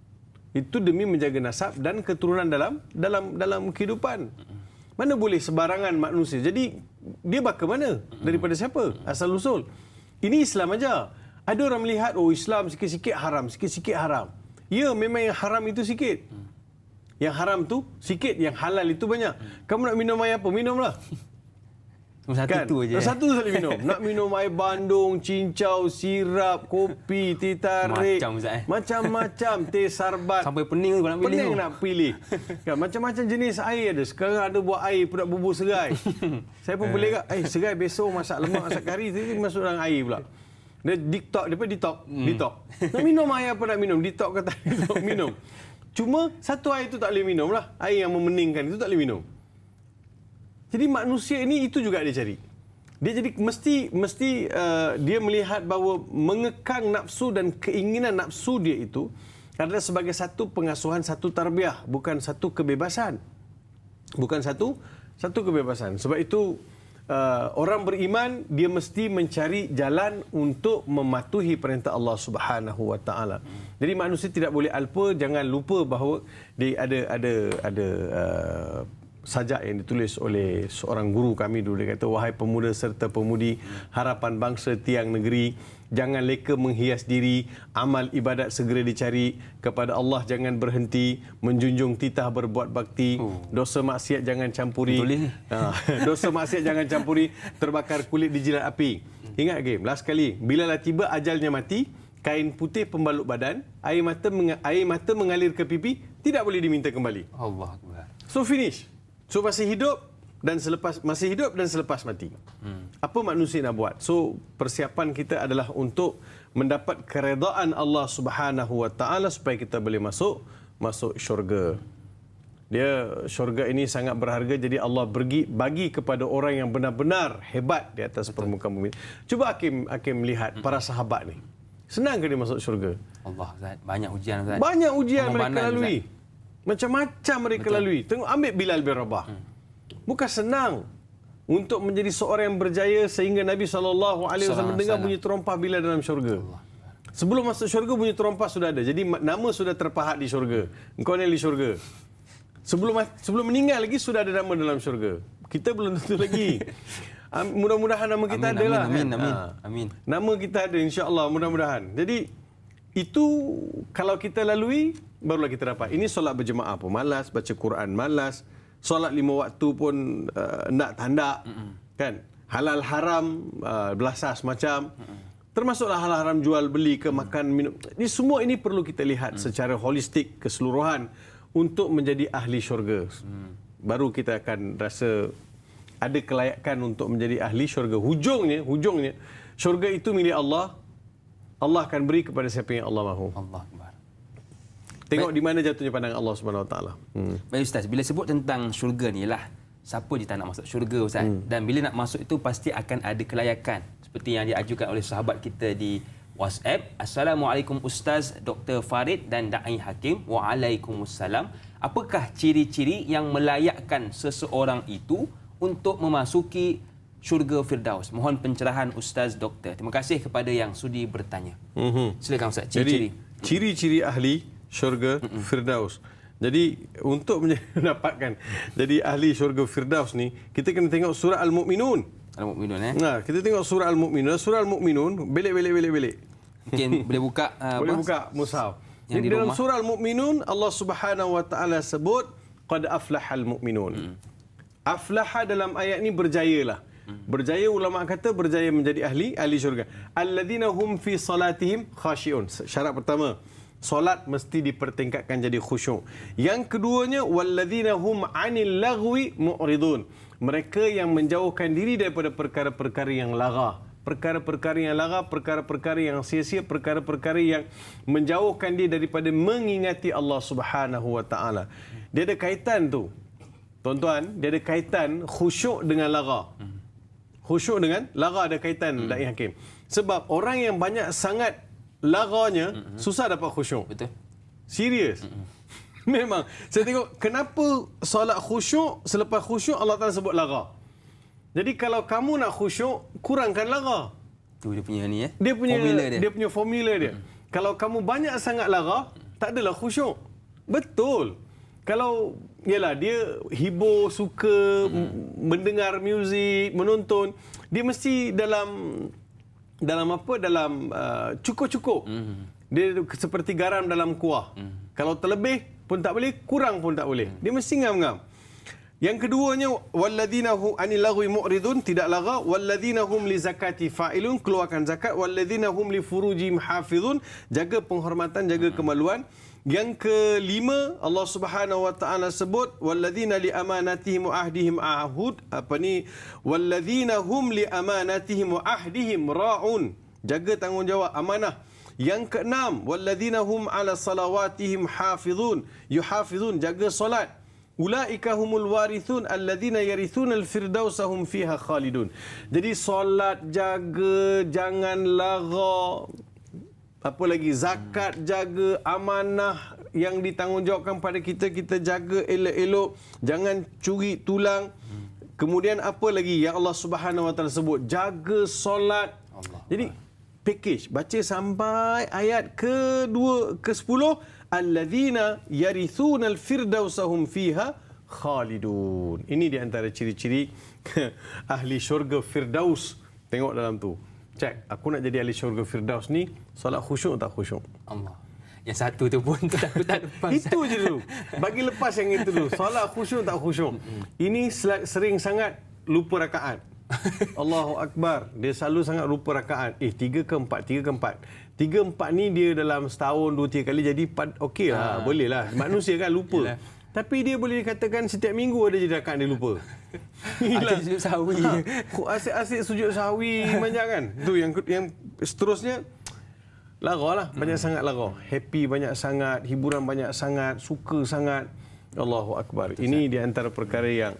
Itu demi menjaga nasab dan keturunan dalam kehidupan. Mana boleh sebarangan manusia. Jadi dia baka mana? Daripada siapa? Asal usul. Ini Islam aja. Ada orang melihat, oh Islam sikit-sikit haram, sikit-sikit haram. Ya, memang yang haram itu sikit. Yang haram tu sikit, yang halal itu banyak. Kamu nak minum air apa? Minumlah. Satu je. Satu saja minum. Nak minum air bandung, cincau, sirap, kopi, teh tarik. Macam-macam. Teh sarbat. Sampai pening tu nak pilih. Pening nak pilih. Kan, macam-macam jenis air ada. Sekarang ada buat air pula bubur serai. Saya pun boleh kat, serai besok masak lemak, masak kari, tu masuk dalam air pula. Dia detox. Nak minum air apa nak minum? Detox kata detox minum. Cuma satu air itu tak boleh minum lah. Air yang memeningkan itu tak boleh minum. Jadi manusia ini itu juga dia cari. Dia jadi mesti dia melihat bahawa mengekang nafsu dan keinginan nafsu dia itu adalah sebagai satu pengasuhan, satu tarbiyah, bukan satu kebebasan. Bukan satu kebebasan. Sebab itu orang beriman dia mesti mencari jalan untuk mematuhi perintah Allah Subhanahu Wa Taala. Jadi manusia tidak boleh alpa, jangan lupa bahawa dia ada sajak yang ditulis oleh seorang guru kami dulu. Dia kata, wahai pemuda serta pemudi, harapan bangsa tiang negeri, jangan leka menghias diri, amal ibadat segera dicari, kepada Allah jangan berhenti, menjunjung titah berbuat bakti, dosa maksiat jangan campuri. Dosa maksiat jangan campuri, terbakar kulit di jilat api. Ingat game, last kali, bilalah tiba ajalnya mati, kain putih pembalut badan, air mata mengalir ke pipi, tidak boleh diminta kembali. Allah Akbar. So finish. So masih hidup dan selepas mati. Apa manusia nak buat? So persiapan kita adalah untuk mendapat keredaan Allah Subhanahu Wa Taala supaya kita boleh masuk syurga. Syurga ini sangat berharga, jadi Allah bagi kepada orang yang benar-benar hebat di atas permukaan bumi. Cuba Hakim lihat para sahabat ni. Senang ke dia masuk syurga? Allah, Ustaz. Banyak ujian, Ustaz. Banyak ujian mereka lalui. Macam-macam mereka lalui. Tengok, ambil Bilal bin Rabah. Bukan senang untuk menjadi seorang yang berjaya sehingga Nabi SAW mendengar bunyi terompah Bilal dalam syurga. Sebelum masuk syurga, bunyi terompah sudah ada. Jadi nama sudah terpahat di syurga. Engkau ni ahli syurga. Sebelum meninggal lagi sudah ada nama dalam syurga. Kita belum tentu lagi. Mudah-mudahan nama kita ada lah. Amin. Nama kita ada, insya-Allah, mudah-mudahan. Jadi itu kalau kita lalui, barulah kita dapat. Ini solat berjemaah pun malas, baca Quran malas, solat 5 waktu pun nak tandak, kan? Halal haram belasah semacam. Termasuklah halal haram jual beli ke makan minum. Ini semua ini perlu kita lihat secara holistik, keseluruhan untuk menjadi ahli syurga. Baru kita akan rasa ada kelayakan untuk menjadi ahli syurga. Hujungnya syurga itu milik Allah. Allah akan beri kepada siapa yang Allah mahu. Allah Akbar. Tengok di mana jatuhnya pandangan Allah Subhanahu Wa Taala. Baik Ustaz, bila sebut tentang syurga ni lah, siapa je tak nak masuk syurga, Ustaz? Dan bila nak masuk itu pasti akan ada kelayakan. Seperti yang diajukan oleh sahabat kita di WhatsApp. Assalamualaikum Ustaz Dr. Farid dan Da'i Hakim. Waalaikumsalam. Apakah ciri-ciri yang melayakkan seseorang itu untuk memasuki syurga Firdaus? Mohon pencerahan Ustaz Doktor. Terima kasih kepada yang sudi bertanya. Silakan Ustaz, ciri-ciri. Jadi, ciri-ciri ahli syurga Firdaus. Jadi untuk mendapatkan jadi ahli syurga Firdaus ni, kita kena tengok surah Al-Mu'minun. Al-Mu'minun Nah, kita tengok surah Al-Mu'minun. Surah Al-Mu'minun, belik. Mungkin boleh buka Boleh buka mushaf. Yang Jadi di dalam rumah. surah Al-Mu'minun, Allah Subhanahu wa taala sebut qad aflahal mu'minun. Aflaha dalam ayat ni berjayalah. Berjaya, ulama kata berjaya menjadi ahli syurga. Alladzina hum fi salatihim khashi'un. Syarat pertama, solat mesti dipertingkatkan jadi khusyuk. Yang keduanya, walladzina hum 'anil lagwi mu'ridun. Mereka yang menjauhkan diri daripada perkara-perkara yang lara. Perkara-perkara yang lara, perkara-perkara yang sia-sia, perkara-perkara yang menjauhkan dia daripada mengingati Allah Subhanahu wa taala. Dia ada kaitan tu. Tuan-tuan, dia ada kaitan khusyuk dengan lara. Khusyuk dengan lara ada kaitan, Da'i Hakim. Sebab orang yang banyak sangat laranya, susah dapat khusyuk. Betul. Serius. Memang. Saya tengok, kenapa solat khusyuk, selepas khusyuk Allah Ta'ala sebut lara. Jadi kalau kamu nak khusyuk, kurangkan lara. Tu dia punya ni Dia punya formula dia. Dia punya formula dia. Kalau kamu banyak sangat lara, tak adalah khusyuk. Betul. Kalau yalah dia hibur, suka mendengar muzik, menonton, dia mesti dalam cukup-cukup. Dia seperti garam dalam kuah. Kalau terlebih pun tak boleh, kurang pun tak boleh. Dia mesti ngam-ngam. Yang keduanya, walladzina hum 'anil lagwi mu'ridun, tidak lara. Walladzina hum li zakati fa'ilun, keluarkan zakat. Walladzina hum li furujihim hafizun, jaga penghormatan, jaga kemaluan. Yang kelima, Allah Subhanahu wa taala sebut walladzina li amanatihim wa ahdihim ahud. Walladzina hum li amanatihim wa ahdihim ra'un, jaga tanggungjawab amanah. Yang keenam, walladzina hum ala salawatihim hafizun, yuhafizun, jaga solat. Ulaika humul warithun alladzina yarithuna al-firdausa hum fiha khalidun. Jadi solat jaga, jangan lara. Apa lagi, zakat jaga, amanah yang ditanggungjawabkan pada kita jaga elok-elok, jangan curi tulang. Kemudian apa lagi yang Allah Subhanahu wa taala sebut, jaga solat. Jadi package, baca sampai ayat ke-10, alladzina yarithuna al-firdausa hum fiha khalidun. Ini di antara ciri-ciri ahli syurga Firdaus. Tengok dalam tu. Cek, aku nak jadi ahli syurga Firdaus ni, solat khusyuk tak khusyuk? Allah. Yang satu tu pun aku tak lepas. Itu je dulu. Bagi lepas yang itu dulu. Solat khusyuk tak khusyuk? Ini sering sangat lupa rakaat. Allahu Akbar. Dia selalu sangat lupa rakaat. 3 ke 4? 3, 4 ni dia dalam setahun 2-3 kali jadi okey lah. Boleh lah. Manusia kan lupa. Yalah. Tapi dia boleh dikatakan setiap minggu ada je rakaat dia lupa. Asyik sujud sahwi. Asyik sujud sahwi banyak kan. Tu yang seterusnya lara lah. Banyak sangat lara. Happy banyak sangat, hiburan banyak sangat, suka sangat. Allahu Akbar. Ini di antara perkara yang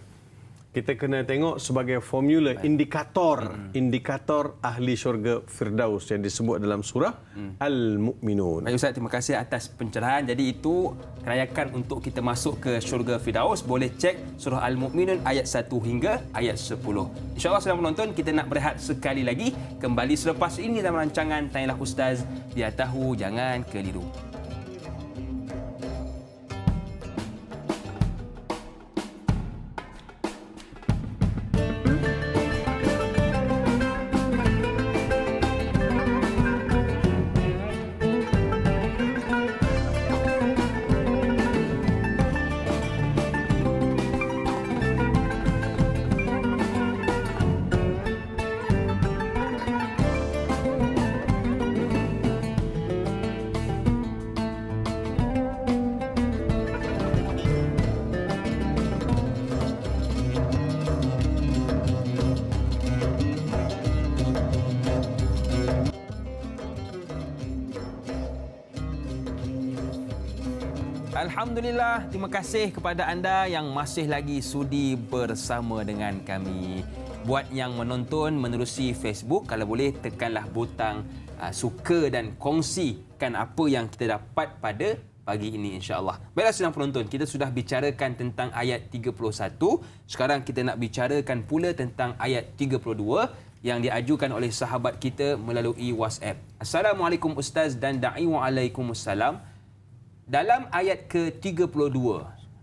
kita kena tengok sebagai formula, indikator ahli syurga Firdaus yang disebut dalam surah Al-Mu'minun. Baik Ustaz, terima kasih atas pencerahan. Jadi itu kerayakan untuk kita masuk ke syurga Firdaus. Boleh cek surah Al-Mu'minun ayat 1 hingga ayat 10. InsyaAllah sedang menonton, kita nak berehat sekali lagi. Kembali selepas ini dalam rancangan Tanyalah Ustaz, biar tahu jangan keliru. Alhamdulillah, terima kasih kepada anda yang masih lagi sudi bersama dengan kami. Buat yang menonton menerusi Facebook, kalau boleh tekanlah butang suka dan kongsikan apa yang kita dapat pada pagi ini insya-Allah. Baiklah sedang penonton, kita sudah bicarakan tentang ayat 31. Sekarang kita nak bicarakan pula tentang ayat 32 yang diajukan oleh sahabat kita melalui WhatsApp. Assalamualaikum Ustaz dan Da'i. Waalaikumsalam. Dalam ayat ke-32,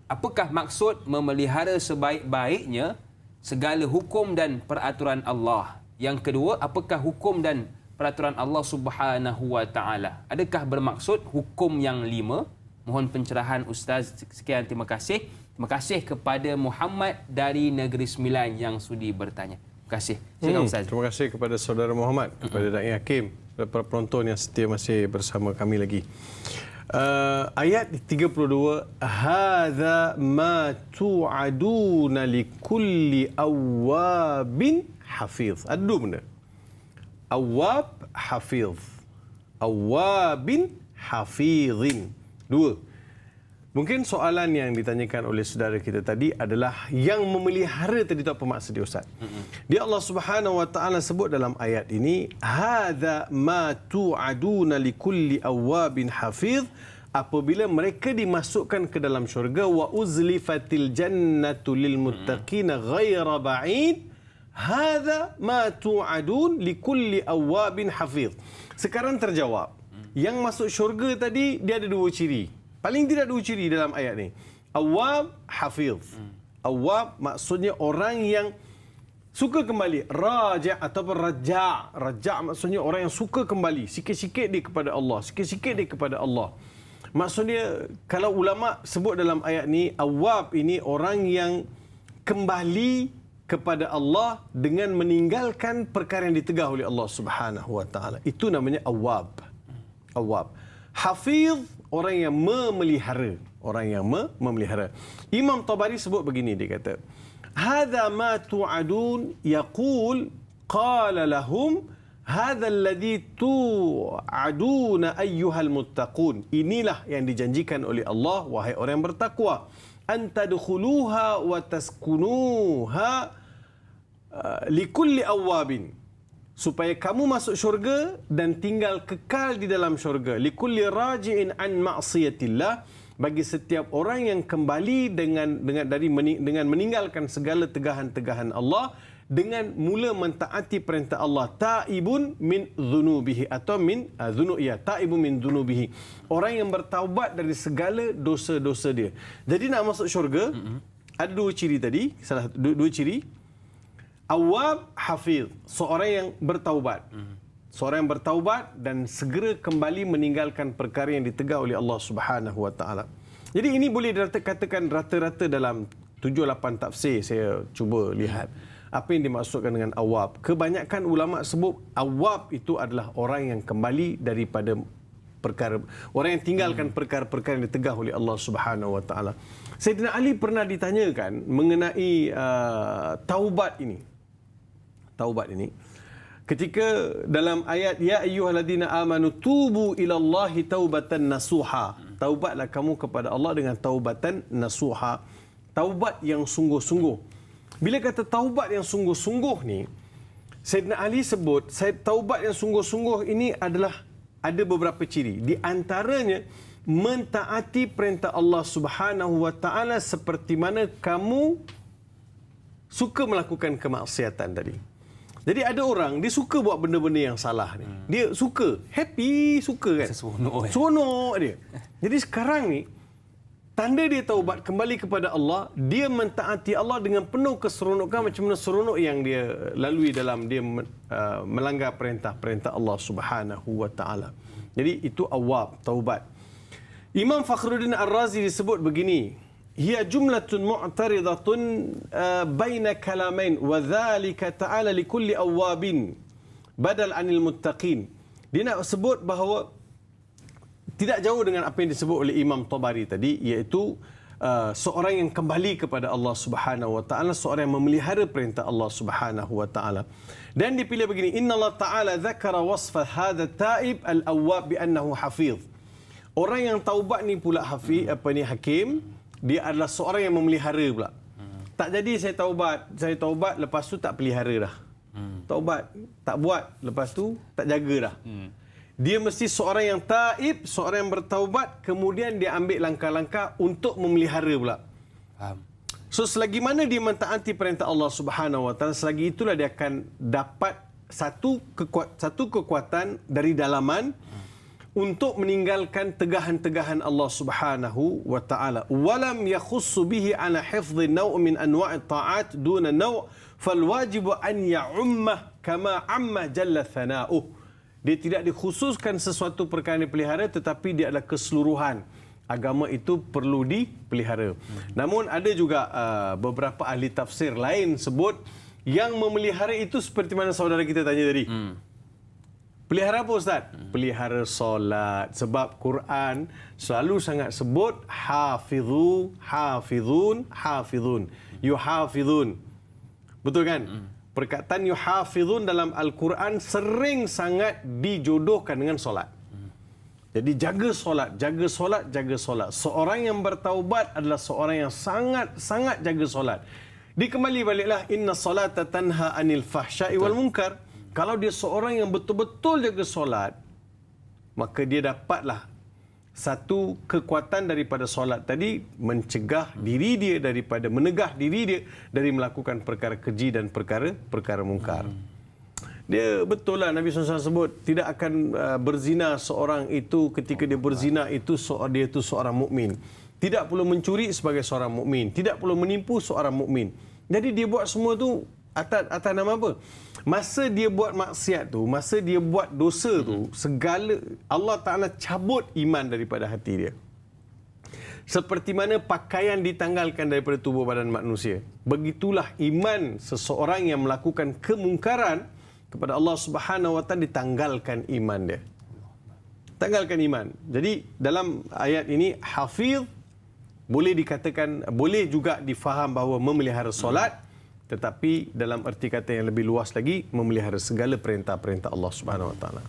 apakah maksud memelihara sebaik-baiknya segala hukum dan peraturan Allah? Yang kedua, apakah hukum dan peraturan Allah Subhanahu wa taala? Adakah bermaksud hukum yang 5? Mohon pencerahan Ustaz. Sekian, terima kasih. Terima kasih kepada Muhammad dari Negeri Sembilan yang sudi bertanya. Terima kasih. Silakan Ustaz. Terima kasih kepada saudara Muhammad, kepada Da'i Hakim, kepada para penonton yang setia masih bersama kami lagi. Ayat 32, hadza ma tu'aduna likulli awwabin hafiz. Ada dua benda. Awwab, hafiz. Awwabin, hafizin. Dua. Mungkin soalan yang ditanyakan oleh saudara kita tadi adalah yang memelihara tadi tu apa maksud dia, Ustaz? Dia Allah Subhanahu wa taala sebut dalam ayat ini, hadza ma tu'aduna likulli awwabin hafiz, apabila mereka dimasukkan ke dalam syurga, wa uzlifatil jannatu lil muttaqina ghaira ba'id, hadza ma tu'adun likulli awwabin hafiz. Sekarang terjawab. Yang masuk syurga tadi dia ada dua ciri. Paling tidak dua ciri dalam ayat ni. Awwab, hafiz. Awwab maksudnya orang yang suka kembali. Raja' ataupun raja'. Raja' maksudnya orang yang suka kembali. Sikit-sikit dia kepada Allah. Sikit-sikit dia kepada Allah. Maksudnya, kalau ulama' sebut dalam ayat ni, awwab ini orang yang kembali kepada Allah dengan meninggalkan perkara yang ditegah oleh Allah Subhanahu wa taala. Itu namanya awwab. Awwab. Hafiz, orang yang memelihara. Orang yang memelihara. Imam Tabari sebut begini, dia kata, hadza ma tu'adun yaqul qala lahum hadza alladhi tu'aduna ayyuhal muttaqun. Inilah yang dijanjikan oleh Allah, wahai orang yang bertakwa. Antadkhuluha wa taskunuha likulli awwabin. Supaya kamu masuk syurga dan tinggal kekal di dalam syurga. Likulli raji'in an ma'siyatillah, bagi setiap orang yang kembali dengan meninggalkan segala tegahan-tegahan Allah, dengan mula mentaati perintah Allah. Taibun min dhunubihi, atau min taibun min dhunubihi, orang yang bertaubat dari segala dosa-dosa dia. Jadi nak masuk syurga, ada dua ciri tadi, dua ciri. Awwab, hafiz, seorang yang bertaubat. Seorang yang bertaubat dan segera kembali meninggalkan perkara yang ditegah oleh Allah Subhanahu wa taala. Jadi ini boleh dikatakan rata-rata dalam 7-8 tafsir saya cuba lihat apa yang dimaksudkan dengan awwab. Kebanyakan ulama sebut awwab itu adalah orang yang kembali daripada perkara, orang yang tinggalkan perkara-perkara yang ditegah oleh Allah Subhanahu wa taala. Sayyidina Ali pernah ditanyakan mengenai taubat ini. Taubat ini, ketika dalam ayat ya ayyuhalladzina amanu tubu ilallahi taubatan nasuha, taubatlah kamu kepada Allah dengan taubatan nasuha, taubat yang sungguh-sungguh. Bila kata taubat yang sungguh-sungguh ni, Sayyidina Ali sebut taubat yang sungguh-sungguh ini adalah ada beberapa ciri. Di antaranya mentaati perintah Allah Subhanahu wa taala seperti mana kamu suka melakukan kemaksiatan tadi. Jadi ada orang, dia suka buat benda-benda yang salah ni. Dia suka, happy, suka kan. Seronok dia. Jadi sekarang ni, tanda dia taubat kembali kepada Allah, dia mentaati Allah dengan penuh keseronokan, macam mana seronok yang dia lalui dalam dia melanggar perintah-perintah Allah Subhanahu wa taala. Jadi itu awwab, taubat. Imam Fakhruddin Ar-Razi disebut begini, hiya jumlatun mu'taridatun baina kalamain wa dhalika ta'ala likulli awwabin badal anil muttaqin. Dia nak sebut bahawa tidak jauh dengan apa yang disebut oleh Imam Tabari tadi, iaitu seorang yang kembali kepada Allah Subhanahu wa taala, seorang yang memelihara perintah Allah Subhanahu wa taala. Dan dipilih begini, innallaha ta'ala dzakara wasfa hadha taib al-awwab bi annahu hafiz. Orang yang taubat ni pula hakim, dia adalah seorang yang memelihara pula. Tak jadi saya taubat lepas tu tak pelihara dah. Taubat tak buat, lepas tu tak jaga dah. Dia mesti seorang yang taib, seorang yang bertaubat, kemudian dia ambil langkah-langkah untuk memelihara pula. Faham. So selagi mana dia mentaati perintah Allah Subhanahu wa taala, selagi itulah dia akan dapat satu kekuatan dari dalaman untuk meninggalkan tegahan-tegahan Allah Subhanahu wa taala. Walam yakhussu bihi ala hifdhi naw' min anwa' at-ta'at duna naw' fal wajib an ya'umma kama amma jalla thana'uh. Dia tidak dikhususkan sesuatu perkara dipelihara, tetapi dia adalah keseluruhan. Agama itu perlu dipelihara. Namun ada juga beberapa ahli tafsir lain sebut yang memelihara itu seperti mana saudara kita tanya tadi. Pelihara apa Ustaz? Pelihara solat. Sebab Quran selalu sangat sebut hafizu, hafizun, hafizun. Yuhafizun. Betul kan? Perkataan yuhafizun dalam Al-Quran sering sangat dijodohkan dengan solat. Jadi jaga solat, jaga solat, jaga solat. Seorang yang bertaubat adalah seorang yang sangat jaga solat. Dikembali baliklah, inna salata tanha anil fahsya'i wal munkar. Kalau dia seorang yang betul-betul jaga solat, maka dia dapatlah satu kekuatan daripada solat tadi, mencegah diri dia daripada, menegah diri dia dari melakukan perkara keji dan perkara mungkar. Dia betul lah Nabi SAW sebut tidak akan berzina seorang itu ketika dia berzina itu dia itu seorang mukmin. Tidak perlu mencuri sebagai seorang mukmin, tidak perlu menipu seorang mukmin. Jadi dia buat semua tu atas nama apa? Masa dia buat maksiat tu, masa dia buat dosa tu, segala Allah Taala cabut iman daripada hati dia. Seperti mana pakaian ditanggalkan daripada tubuh badan manusia, begitulah iman seseorang yang melakukan kemungkaran kepada Allah Subhanahu wa taala ditanggalkan iman dia. Tanggalkan iman. Jadi dalam ayat ini hafiz boleh dikatakan, boleh juga difaham bahawa memelihara solat, tetapi dalam erti kata yang lebih luas lagi memelihara segala perintah-perintah Allah Subhanahu wa taala.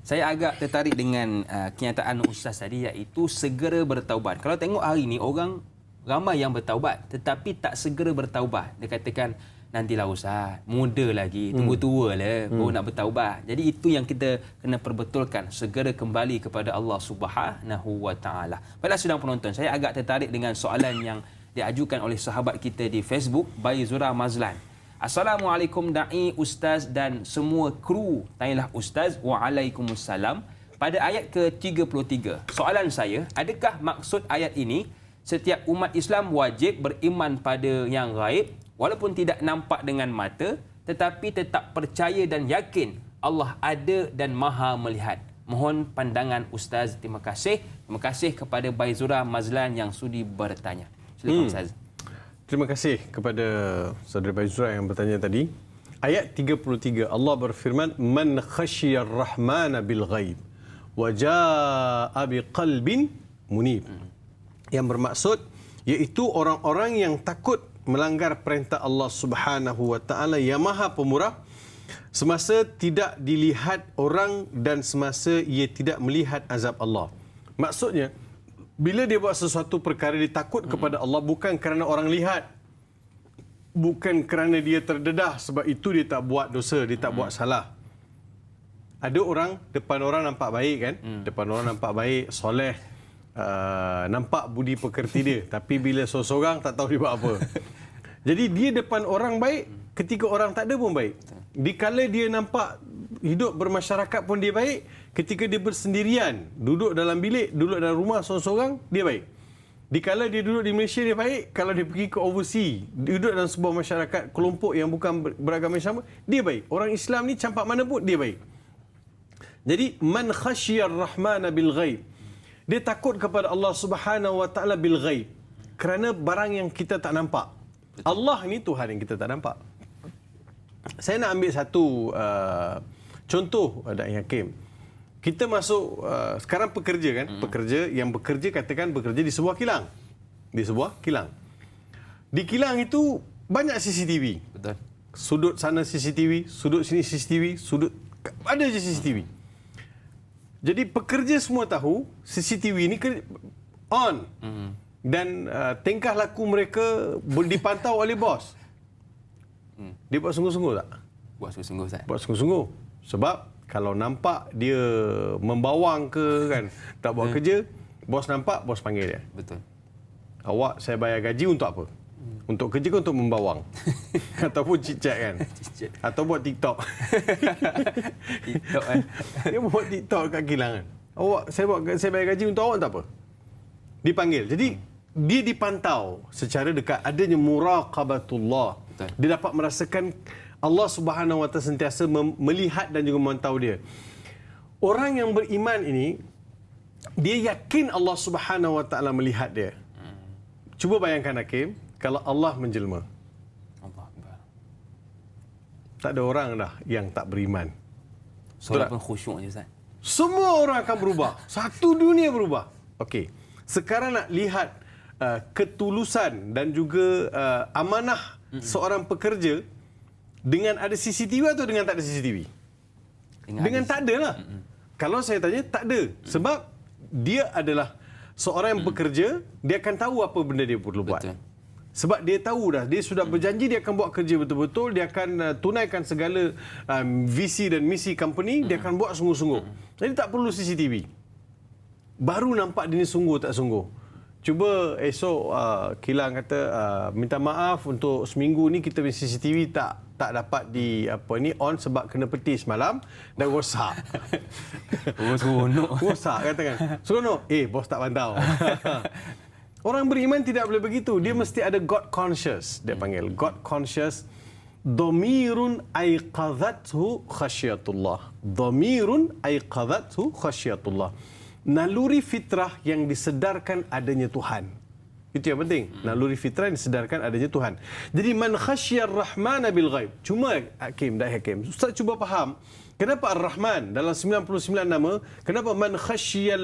Saya agak tertarik dengan kenyataan Ustaz tadi, iaitu segera bertaubat. Kalau tengok hari ini orang ramai yang bertaubat tetapi tak segera bertaubat. Dia katakan nantilah Ustaz, muda lagi, tunggu tua lah baru nak bertaubat. Jadi itu yang kita kena perbetulkan, segera kembali kepada Allah Subhanahu wa taala. Baiklah sedang penonton, saya agak tertarik dengan soalan yang diajukan oleh sahabat kita di Facebook, Baizura Mazlan. Assalamualaikum Da'i, Ustaz dan semua kru Tanyalah Ustaz. Waalaikumsalam. Pada ayat ke-33, soalan saya, adakah maksud ayat ini setiap umat Islam wajib beriman pada yang gaib walaupun tidak nampak dengan mata, tetapi tetap percaya dan yakin Allah ada dan Maha melihat? Mohon pandangan Ustaz. Terima kasih. Terima kasih kepada Baizura Mazlan yang sudi bertanya. Silakan Ustaz. Terima kasih kepada saudara Baizura yang bertanya tadi. Ayat 33 Allah berfirman, man khasyiyar rahmana bil ghaib wa jaa biqalbin munib. Yang bermaksud iaitu orang-orang yang takut melanggar perintah Allah Subhanahu wa taala yang Maha Pemurah semasa tidak dilihat orang dan semasa ia tidak melihat azab Allah. Maksudnya bila dia buat sesuatu perkara dia takut kepada Allah bukan kerana orang lihat, bukan kerana dia terdedah, sebab itu dia tak buat dosa, dia tak buat salah. Ada orang depan orang nampak baik kan, depan orang nampak baik, soleh, nampak budi pekerti dia, tapi bila seorang tak tahu dia buat apa. Jadi dia depan orang baik, ketika orang tak ada pun baik. Dikala dia nampak hidup bermasyarakat pun dia baik, ketika dia bersendirian, duduk dalam bilik, duduk dalam rumah seorang-seorang, dia baik. Dikala dia duduk di Malaysia dia baik, kalau dia pergi ke overseas, duduk dalam sebuah masyarakat kelompok yang bukan beragama sama, dia baik. Orang Islam ni campak mana pun dia baik. Jadi man khasyiyar rahmana bil ghaib, dia takut kepada Allah Subhanahu wa taala bil ghaib, kerana barang yang kita tak nampak. Allah ni Tuhan yang kita tak nampak. Saya nak ambil satu contoh, Da'i Hakim. Kita masuk sekarang pekerja kan, pekerja yang bekerja, katakan bekerja di sebuah kilang. Di sebuah kilang. Di kilang itu banyak CCTV. Betul. Sudut sana CCTV, sudut sini CCTV, sudut ada je CCTV. Jadi pekerja semua tahu CCTV ni on. Dan tingkah laku mereka dipantau oleh bos. Dia buat sungguh-sungguh tak? Buat sungguh-sungguh Ustaz. Buat sungguh-sungguh. Sebab kalau nampak dia membawang ke kan, tak buat kerja, bos nampak, bos panggil dia. Betul. Awak saya bayar gaji untuk apa? Untuk kerja ke untuk membawang? Ataupun cicak kan? Atau buat TikTok. TikTok kan. Dia buat TikTok kat kilang kan. Saya bayar gaji untuk awak tak apa. Dipanggil. Jadi dia dipantau secara dekat, adanya muraqabatullah. Betul. Dia dapat merasakan Allah Subhanahu Wa Taala sentiasa melihat dan juga memantau dia. Orang yang beriman ini, dia yakin Allah Subhanahu Wa Taala melihat dia. Cuba bayangkan Hakim, kalau Allah menjelma. Allah Akbar. Tak ada orang dah yang tak beriman. Solat pun khusyuk je Ustaz. Semua orang akan berubah. Satu dunia berubah. Okey. Sekarang nak lihat ketulusan dan juga amanah seorang pekerja dengan ada CCTV atau dengan tak ada CCTV? Dengan tak ada lah. Kalau saya tanya, tak ada. Sebab dia adalah seorang yang bekerja, dia akan tahu apa benda dia perlu buat. Betul. Sebab dia tahu dah, dia sudah berjanji dia akan buat kerja betul-betul, dia akan tunaikan segala visi dan misi company, dia akan buat sungguh-sungguh. Jadi tak perlu CCTV. Baru nampak dia ni sungguh tak sungguh. Cuba esok Kilang kata minta maaf untuk seminggu ni kita punya CCTV tak dapat on sebab kena peti semalam dan rosak. Oh, seronok. Rosak katakan. Seronok. Bos tak pantau. Orang beriman tidak boleh begitu. Dia mesti ada God conscious. Dia panggil God conscious. Dhamirun aiqadhathu khasyatullah. Dhamirun aiqadhathu khasyatullah. Naluri fitrah yang disedarkan adanya Tuhan. Itu yang penting. Naluri fitrah yang disedarkan adanya Tuhan. Jadi man khasyar rahmana bil ghaib. Cuma Hakim, Ustaz cuba faham. Kenapa Ar-Rahman dalam 99 nama, kenapa man khasyal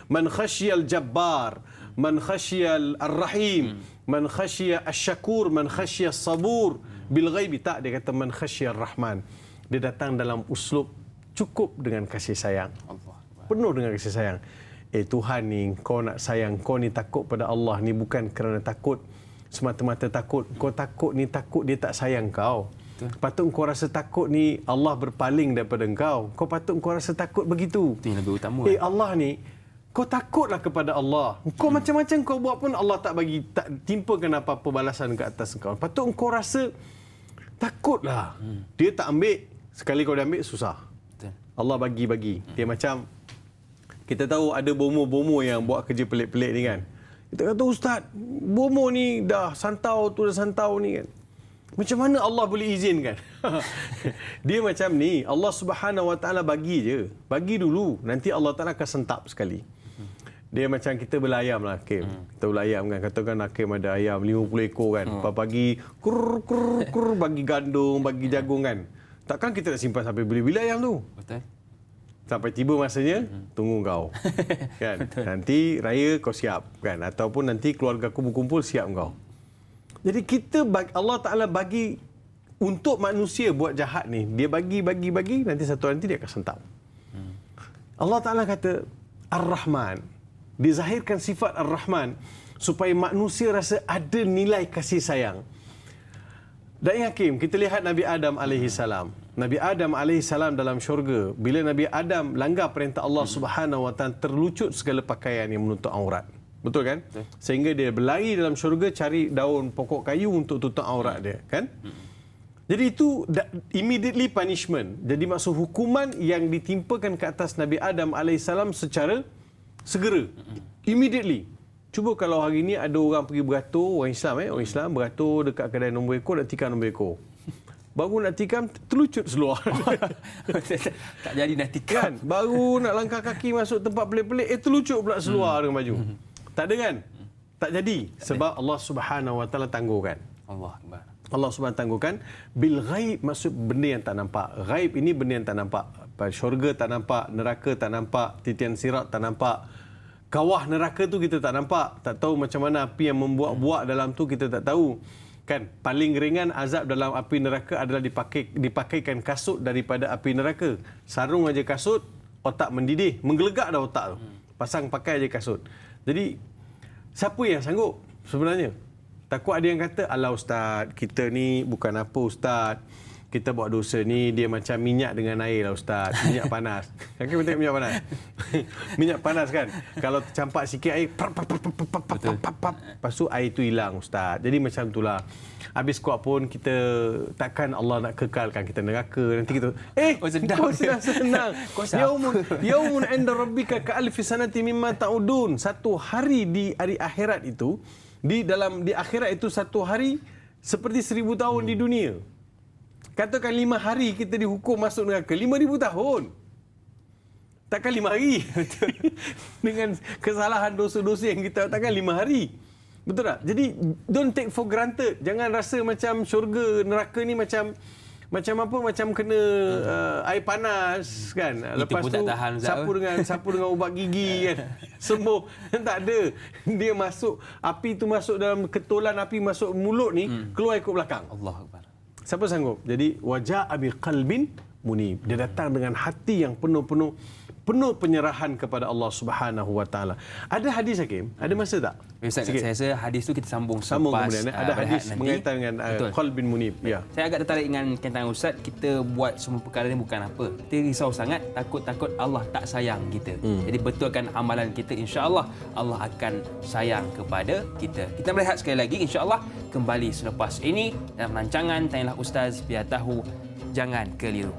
man khasyal jabbar, man khasyal ar-rahim, man khasya asy-syakur, man khasya sabur bil ghaibi, tak, dia kata man khasyar rahman. Dia datang dalam uslub cukup dengan kasih sayang. Penuh dengan kasih sayang. Tuhan ni, kau nak sayang, kau ni takut pada Allah ni bukan kerana takut semata-mata takut. Kau takut ni takut dia tak sayang kau. Patut kau rasa takut ni Allah berpaling daripada engkau. Kau patut kau rasa takut begitu. Itu yang lebih utama. Allah ni, kau takutlah kepada Allah. Kau macam-macam kau buat pun Allah tak timpakan apa-apa balasan ke atas engkau. Patut kau rasa takutlah. Dia tak ambil, sekali kau dah ambil susah. Betul. Allah bagi. Dia macam kita tahu ada bomo-bomo yang buat kerja pelik-pelik ni kan. Kita kata, Ustaz, bomo ni dah santau ni kan. Macam mana Allah boleh izinkan? Dia macam ni, Allah Subhanahu Wa Taala bagi je. Bagi dulu, nanti Allah Taala akan sentap sekali. Dia macam kita belayam lah, Hakim. Kita belayam kan, katakan Hakim ada ayam 50 ekor kan. Pagi kur bagi gandum, bagi jagung kan. Takkan kita nak simpan sampai bila-bila ayam tu? Betul. Sampai tiba masanya, tunggu kau. Kan? Nanti raya kau siap kan, ataupun nanti keluarga aku berkumpul siap kau. Jadi Allah Ta'ala bagi untuk manusia buat jahat ni. Dia bagi, nanti satu hari nanti dia akan sentap. Allah Ta'ala kata Ar-Rahman. Dizahirkan sifat Ar-Rahman supaya manusia rasa ada nilai kasih sayang. Dan Hakim, kita lihat Nabi Adam AS. Nabi Adam AS dalam syurga. Bila Nabi Adam langgar perintah Allah Subhanahu Wa Ta'ala, terlucut segala pakaian yang menutup aurat. Betul kan? Sehingga dia berlari dalam syurga cari daun pokok kayu untuk tutup aurat dia, kan? Jadi itu immediately punishment. Jadi maksud hukuman yang ditimpakan ke atas Nabi Adam AS secara segera. Immediately. Cuba kalau hari ini ada orang pergi beratur, orang Islam beratur dekat kedai nombor ekor, nak tikam nombor ekor. Baru nak tikam, terlucut seluar. Tak jadi nak tikam. Kan? Baru nak langkah kaki masuk tempat pelik-pelik, terlucut pula seluar dengan baju. Tak ada kan? Tak jadi. Sebab Allah Subhanahu Wa Taala tangguhkan. Allah Akbar. Allah Subhanahu tangguhkan. Bil ghaib maksud benda yang tak nampak. Ghaib ini benda yang tak nampak. Syurga tak nampak, neraka tak nampak, titian sirat tak nampak. Kawah neraka tu kita tak nampak. Tak tahu macam mana api yang membuak-buak dalam tu kita tak tahu. Kan? Paling ringan azab dalam api neraka adalah dipakaikan kasut daripada api neraka. Sarung aja kasut, otak mendidih, menggelegak dah otak tu. Pasang pakai aja kasut. Jadi, siapa yang sanggup sebenarnya? Takut ada yang kata, alah Ustaz, kita ni bukan apa Ustaz. kita buat dosa ni dia macam minyak dengan air lah Ustaz. Minyak panas. Kan betul minyak panas. Minyak panas kan. Kalau tercampak sikit air, lepas tu air tu hilang Ustaz. Jadi macam itulah. Habis kuat pun kita takkan Allah nak kekalkan kita neraka. Nanti kita kau senang. Yaumun 'inda rabbika ka'alfi sanati mimma ta'udun. Satu hari di hari akhirat itu, di akhirat itu satu hari seperti 1000 tahun di dunia. Katakan 5 hari kita dihukum masuk neraka, 5,000 tahun. Takkan 5 hari. Dengan kesalahan dosa-dosa yang kita takkan 5 hari. Betul tak? Jadi don't take for granted. Jangan rasa macam syurga neraka ni macam apa? Macam kena air panas kan. Lepas tu sapu dengan ubat gigi kan. Sembuh. Tak ada. Dia masuk, api tu masuk dalam ketulan api masuk mulut ni, keluar ikut belakang. Allahuakbar. Siapa sanggup? Jadi wajaa bi qalbin munib. Dia datang dengan hati yang penuh penyerahan kepada Allah Subhanahu Wa Taala. Ada hadis Hakim? Ada masa tak? Ustaz, saya rasa hadis tu kita sambung kemudian. Ada hadis berkaitan dengan qalbin munib. Ya. Saya agak tertarik dengan kenyataan Ustaz. Kita buat semua perkara ni bukan apa. Kita risau sangat, takut Allah tak sayang kita. Jadi betulkan amalan kita, insya-Allah Allah akan sayang kepada kita. Kita melihat sekali lagi, insya-Allah kembali selepas ini dalam rancangan Tanyalah Ustaz, biar tahu, jangan keliru.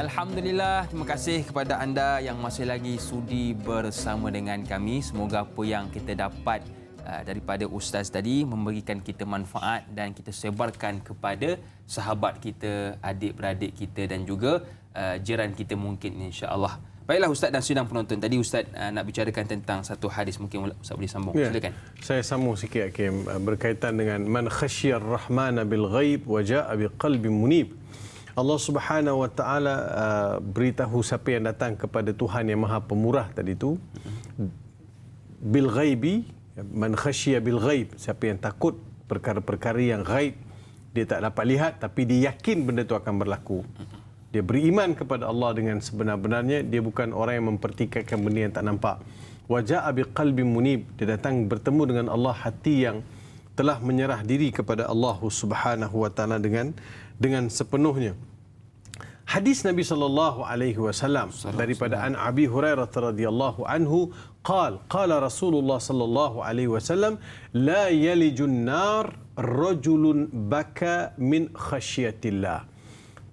Alhamdulillah, terima kasih kepada anda yang masih lagi sudi bersama dengan kami. Semoga apa yang kita dapat daripada Ustaz tadi memberikan kita manfaat dan kita sebarkan kepada sahabat kita, adik-beradik kita dan juga jiran kita mungkin, insya-Allah. Baiklah Ustaz dan sidang penonton, tadi Ustaz nak bicarakan tentang satu hadis, mungkin Ustaz boleh sambung. Ya. Silakan. Saya sambung sikit Hakim, berkaitan dengan man khasyiyar rahmana bil ghaib wa jaa bi qalbin munib. Allah Subhanahu Wa Taala beritahu siapa yang datang kepada Tuhan yang Maha Pemurah tadi tu, bil ghaibi, man khasyiya bil ghaib, siapa yang takut perkara-perkara yang ghaib, dia tak dapat lihat tapi dia yakin benda itu akan berlaku. Dia beriman kepada Allah dengan sebenar-benarnya, dia bukan orang yang mempertikaikan benda yang tak nampak. Wa jaa bi qalbin munib, dia datang bertemu dengan Allah, hati yang telah menyerah diri kepada Allah Subhanahu Wa Taala dengan sepenuhnya. Hadis Nabi sallallahu alaihi wasallam daripada an Abi Hurairah radhiyallahu anhu qala Rasulullah sallallahu alaihi wasallam la yalijun nar rajulun baka min khasyiatillah.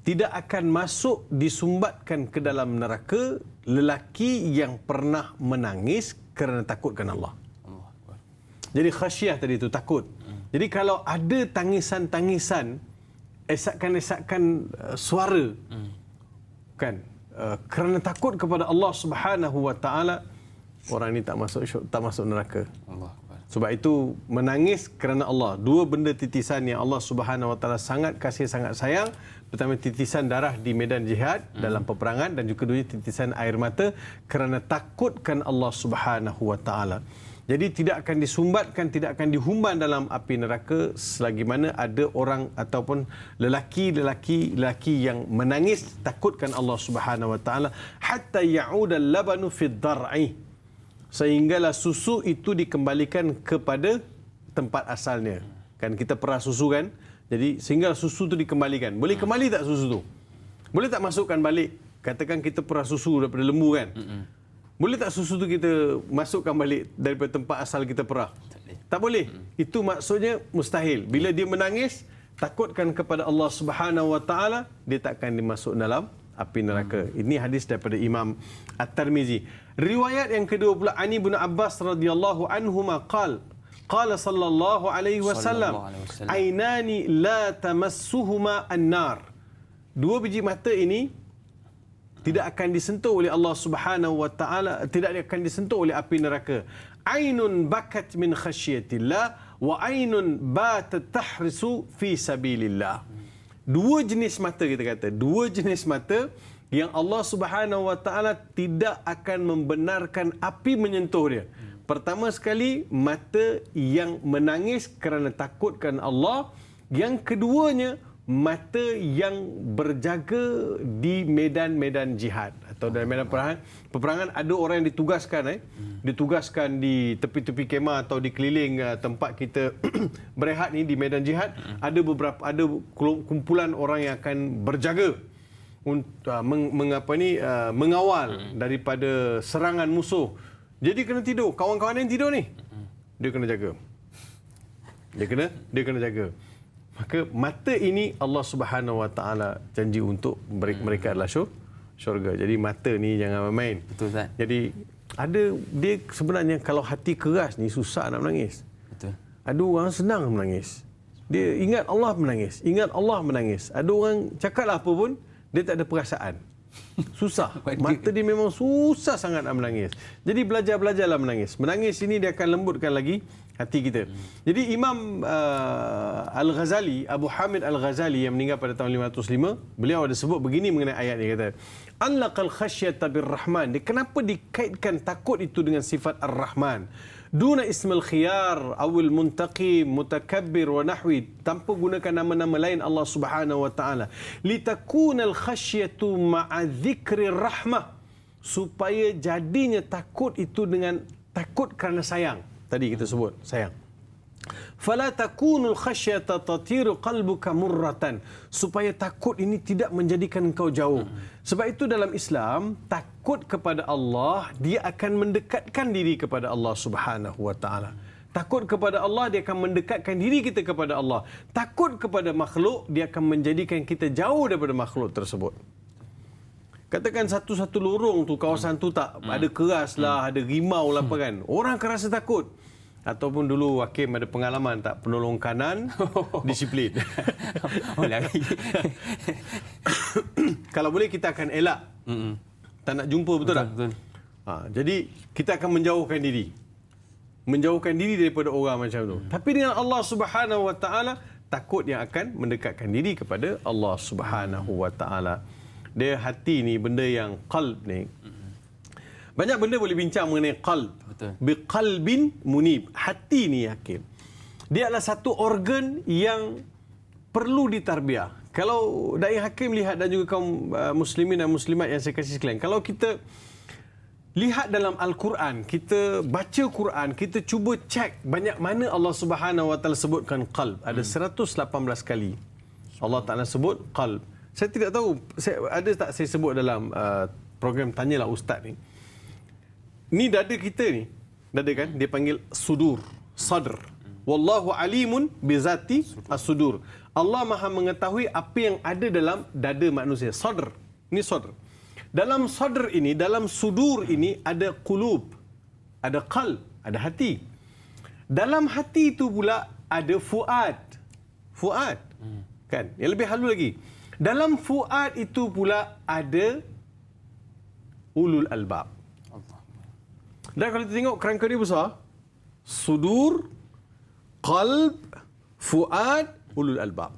Tidak akan masuk disumbatkan ke dalam neraka lelaki yang pernah menangis kerana takutkan Allah. Jadi khasyah tadi itu takut. Jadi kalau ada tangisan-tangisan, esakan-esakan suara, kan, kerana takut kepada Allah Subhanahu Wa Taala, orang ini tak masuk neraka. Sebab itu menangis kerana Allah, dua benda titisan yang Allah Subhanahu Wa Taala sangat kasih, sangat sayang. Pertama, titisan darah di medan jihad dalam peperangan, dan juga kedua, titisan air mata kerana takutkan Allah Subhanahu Wa Taala. Jadi tidak akan disumbatkan, tidak akan dihumban dalam api neraka selagi mana ada orang ataupun lelaki yang menangis takutkan Allah Subhanahu Wa Taala, hatta ya'uda al-labanu fi ad-dar'i, sehinggalah susu itu dikembalikan kepada tempat asalnya. Kan kita perah susu kan? Jadi sehinggalah susu itu dikembalikan. Boleh kembali tak susu tu? Boleh tak masukkan balik? Katakan kita perah susu daripada lembu kan? Boleh tak susu tu kita masukkan balik daripada tempat asal kita perah? Tak boleh. Itu maksudnya mustahil. Bila dia menangis, takutkan kepada Allah Subhanahu Wa Taala, dia takkan dimasuk dalam api neraka. Ini hadis daripada Imam At-Tirmizi. Riwayat yang kedua pula, Ani bin Abbas radhiyallahu anhuma Qala sallallahu alaihi wasallam, ainani la tamassuhuma an-nar. Dua biji mata ini tidak akan disentuh oleh Allah Subhanahu wa taala, tidak akan disentuh oleh api neraka. Ainun bakat min khasyatillah wa ainun batat tahrisu fi sabilillah. Dua jenis mata, kita kata, dua jenis mata yang Allah Subhanahu wa taala tidak akan membenarkan api menyentuh dia. Pertama sekali, mata yang menangis kerana takutkan Allah. Yang keduanya, mata yang berjaga di medan-medan jihad atau dalam medan peperangan. Ada orang yang ditugaskan di tepi-tepi kemah atau di keliling tempat kita berehat ni di medan jihad. Ada kumpulan orang yang akan berjaga mengawal daripada serangan musuh. Jadi kena tidur. Kawan-kawan yang tidur ni, dia kena jaga. Dia kena jaga. Maka mata ini Allah Subhanahu wa taala janji untuk mereka adalah syurga. Jadi mata ni jangan main. Betul, Ustaz. Jadi dia sebenarnya kalau hati keras ni susah nak menangis. Betul. Ada orang senang menangis. Dia ingat Allah menangis. Ada orang cakaplah apa pun dia tak ada perasaan. Susah. Mata dia memang susah sangat nak menangis. Jadi belajarlah menangis. Menangis ini dia akan lembutkan lagi hati kita. Jadi Imam Al-Ghazali, Abu Hamid Al-Ghazali yang meninggal pada tahun 505, beliau ada sebut begini mengenai ayat ini, kata, "Allaqal khasyata bir-Rahman." Dia kenapa dikaitkan takut itu dengan sifat Ar-Rahman? Duna ismil khiyar awil muntaqim mutakabbir wa nahwi, tanpa gunakan nama-nama lain Allah Subhanahu wa taala. Litakuna al-khasyatu ma'a dzikri rahmah, supaya jadinya takut itu dengan takut kerana sayang. Tadi kita sebut sayang. Fala takunul khasyata tatiru qalbuka murratan, supaya takut ini tidak menjadikan engkau jauh. Sebab itu dalam Islam, takut kepada Allah dia akan mendekatkan diri kepada Allah Subhanahu wa taala. Takut kepada Allah dia akan mendekatkan diri kita kepada Allah. Takut kepada makhluk dia akan menjadikan kita jauh daripada makhluk tersebut. Katakan satu lorong tu, kawasan tu tak ada keras lah, ada rimau lah apa kan. Orang akan rasa takut. Ataupun dulu Hakim ada pengalaman tak, penolong kanan disiplin. Kalau boleh kita akan elak. Tak nak jumpa, betul tak? Betul. Jadi kita akan menjauhkan diri. Menjauhkan diri daripada orang macam tu. Tapi dengan Allah Subhanahu wa taala, takut yang akan mendekatkan diri kepada Allah Subhanahu wa taala. Dia hati ni, benda yang qalb ni. Banyak benda boleh bincang mengenai qalb. Biqalbin munib. Hati ni, Hakim, dia adalah satu organ yang perlu ditarbiah. Kalau Dai Hakim lihat dan juga kaum muslimin dan muslimat yang saya kasih sekalian, kalau kita lihat dalam Al-Quran, kita baca Quran, kita cuba cek banyak mana Allah Subhanahu wa taala sebutkan qalb. Ada 118 kali Allah Taala sebut qalb. Saya tidak tahu ada tak saya sebut dalam program Tanyalah Ustaz ni. Ni dada kita ni, dada kan, dia panggil sudur, sadr. Wallahu alimun bizati as-sudur. Allah Maha mengetahui apa yang ada dalam dada manusia. Sadr. Ni sadr. Dalam sadr ini, dalam sudur ini ada qulub, ada qalb, ada hati. Dalam hati itu pula ada fuad. Fuad. Kan? Yang lebih halus lagi. Dalam fuad itu pula ada ulul albab. Dan kalau kita tengok kerangka dia besar, sudur, qalb, fuad, ulul albab.